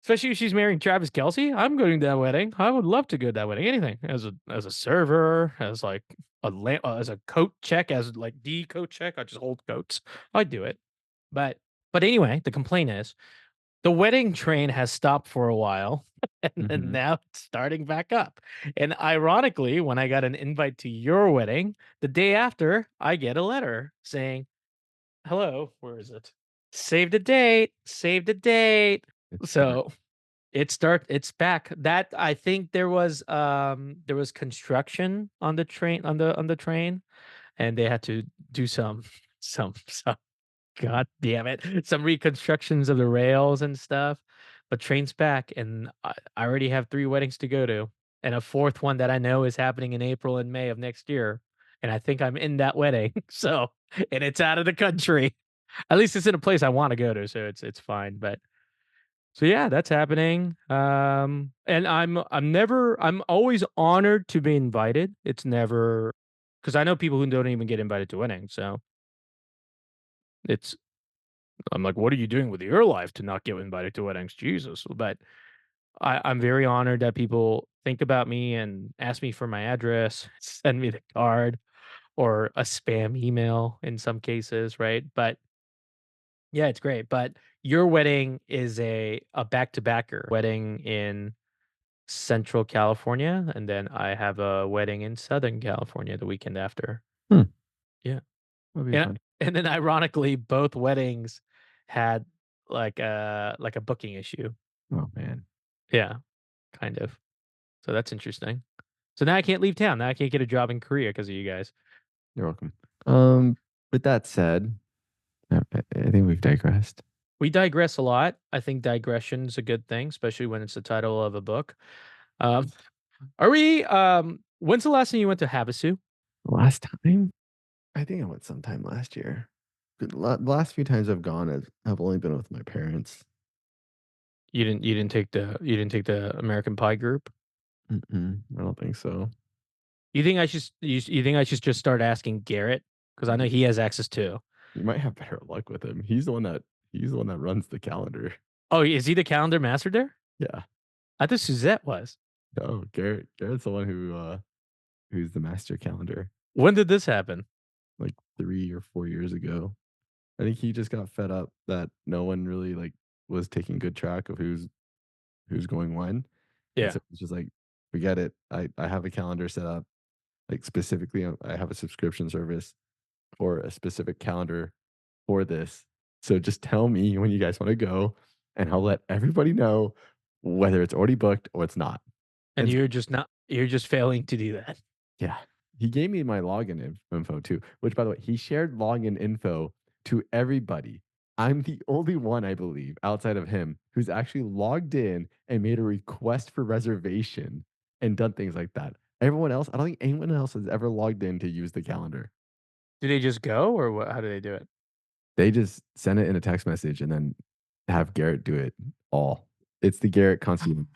especially if she's marrying Travis Kelce, I'm going to that wedding. I would love to go to that wedding. Anything as a server, as like as a coat check, as like the coat check. I just hold coats. I'd do it. But anyway, the complaint is the wedding train has stopped for a while, and then Mhm. now it's starting back up. And ironically, when I got an invite to your wedding, the day after, I get a letter saying, "Hello, where is it? Save the date. Save the date." It's start. So it's back. That I think there was construction on the train on the train, and they had to do some god damn it, some reconstructions of the rails and stuff. But train's back, and I already have 3 weddings to go to, and a 4th one that I know is happening in April and May of next year, and I think I'm in that wedding. So and it's out of the country. At least it's in a place I wanna go to, so it's fine, but so yeah, that's happening. And I'm always honored to be invited. It's never because I know people who don't even get invited to weddings. So it's I'm like, what are you doing with your life to not get invited to weddings? Jesus. But I'm very honored that people think about me and ask me for my address, send me the card or a spam email in some cases, right? But yeah, it's great. But your wedding is a back to backer wedding in Central California, and then I have a wedding in Southern California the weekend after. Hmm, Yeah, that'll be and fun. and then ironically, both weddings had like a booking issue. Oh, man. Yeah, kind of. So that's interesting. So now I can't leave town. Now I can't get a job in Korea because of you guys. You're welcome. With that said, I think we've digressed. We digress a lot. I think digression's a good thing, especially when it's the title of a book. Um, are we? When's the last time you went to Havasu? Last time? I think I went sometime last year. The last few times I've gone, I've only been with my parents. You didn't take the American Pie group? Mm-mm, I don't think so. You think I should just start asking Garrett? Because I know You he has access too. you might have better luck with him. He's the one that runs the calendar. Oh, is he the calendar master there? Yeah. I thought Suzette was. No, Garrett's the one who's the master calendar, When did this happen? like 3 or 4 years ago. I think he just got fed up that no one really, like, was taking good track of who's going when, And Yeah. so it's just like, forget it. I have a calendar set up, like specifically, I have a subscription service for a specific calendar for this. So just tell me when you guys want to go, and I'll let everybody know whether it's already booked or it's not. And And you're just failing to do that. yeah. He gave me my login info too, which by the way, he shared login info to everybody. I'm the only one, I believe, outside of him who's actually logged in and made a request for reservation and done things like that. Everyone else, I don't think anyone else has ever logged in to use the calendar. Do they just go or what? How do they do it? They just send it in a text message and then have Garrett do it all. It's the Garrett concierge.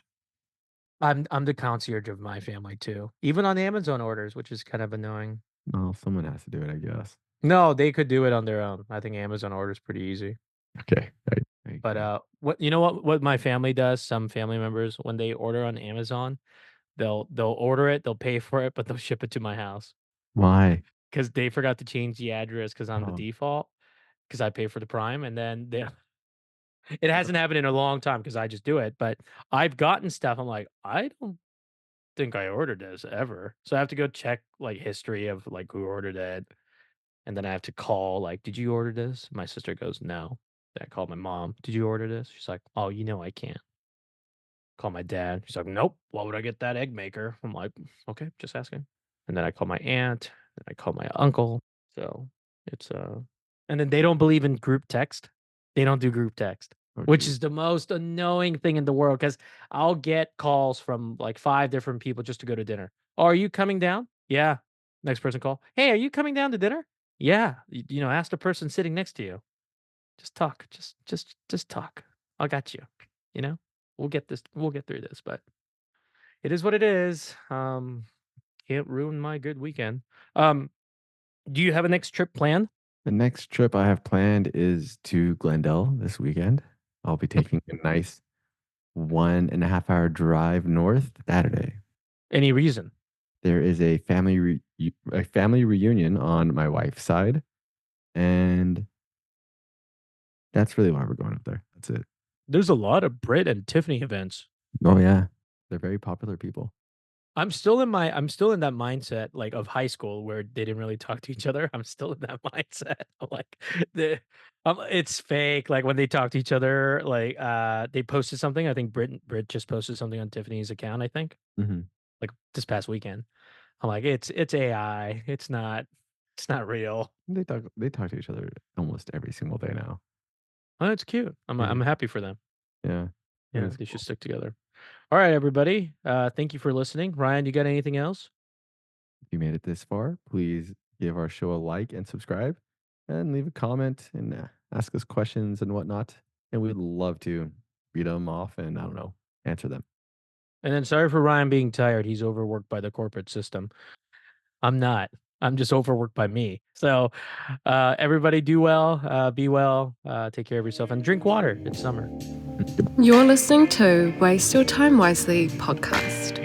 I'm the concierge of my family too, even on Amazon orders, which is kind of annoying. Well, someone has to do it, I guess. No, they could do it on their own. I think Amazon orders pretty easy. Okay. I But agree. what you know what my family does? Some family members when they order on Amazon, they'll order it, they'll pay for it, but they'll ship it to my house Why? because they forgot to change the address because I'm the Oh, default because I pay for the Prime, and then they it hasn't happened in a long time because I just do it. But I've gotten stuff. I'm like, I don't think I ordered this ever, so I have to go check like history of like who ordered it. And then I have to call, like, "Did you order this?" My sister goes, "No." Then I called my mom, "Did you order this?" She's like, "Oh, you know I can't." Call my dad. She's like, "Nope. Why would I get that egg maker?" I'm like, "Okay, just asking." And then I call my aunt, and I call my uncle. So it's and then they don't believe in group text. They don't do group text, oh, which gee. is the most annoying thing in the world because I'll get calls from like 5 different people just to go to dinner. "Oh, are you coming down?" "Yeah." Next person call, "Hey, are you coming down to dinner?" "Yeah." Ask the person sitting next to you. Just talk. Just talk. I got you. You know? We'll get through this, but it is what it is. Can't ruin my good weekend. Um, do you have a next trip planned? The next trip I have planned is to Glendale this weekend. I'll be taking a nice 1.5 hour drive north Saturday. Any reason? There is a family reunion on my wife's side, and that's really why we're going up there. That's it. There's a lot of Brit and Tiffany events. Oh yeah, they're very popular people. I'm still in that mindset like of high school where they didn't really talk to each other. I'm still in that mindset. I'm like the it's fake. Like when they talk to each other, like they posted something. I think Brit just posted something on Tiffany's account, I think, Mhm. like this past weekend. I'm like, it's AI. It's not real. They talk to each other almost every single day now. Oh, it's cute. It I'm is, happy for them. yeah, it Yeah, is they should cool. stick together. All right, everybody. Thank you for listening. Ryan, you got anything else? If you made it this far, please give our show a like and subscribe, and leave a comment and ask us questions and whatnot. And we'd love to read them off and I don't know, answer them. And then sorry for Ryan being tired. He's overworked by the corporate system. I'm not. I'm just overworked by me. So, everybody do well, be well, take care of yourself, and drink water. It's summer. You're listening to Waste Your Time Wisely podcast.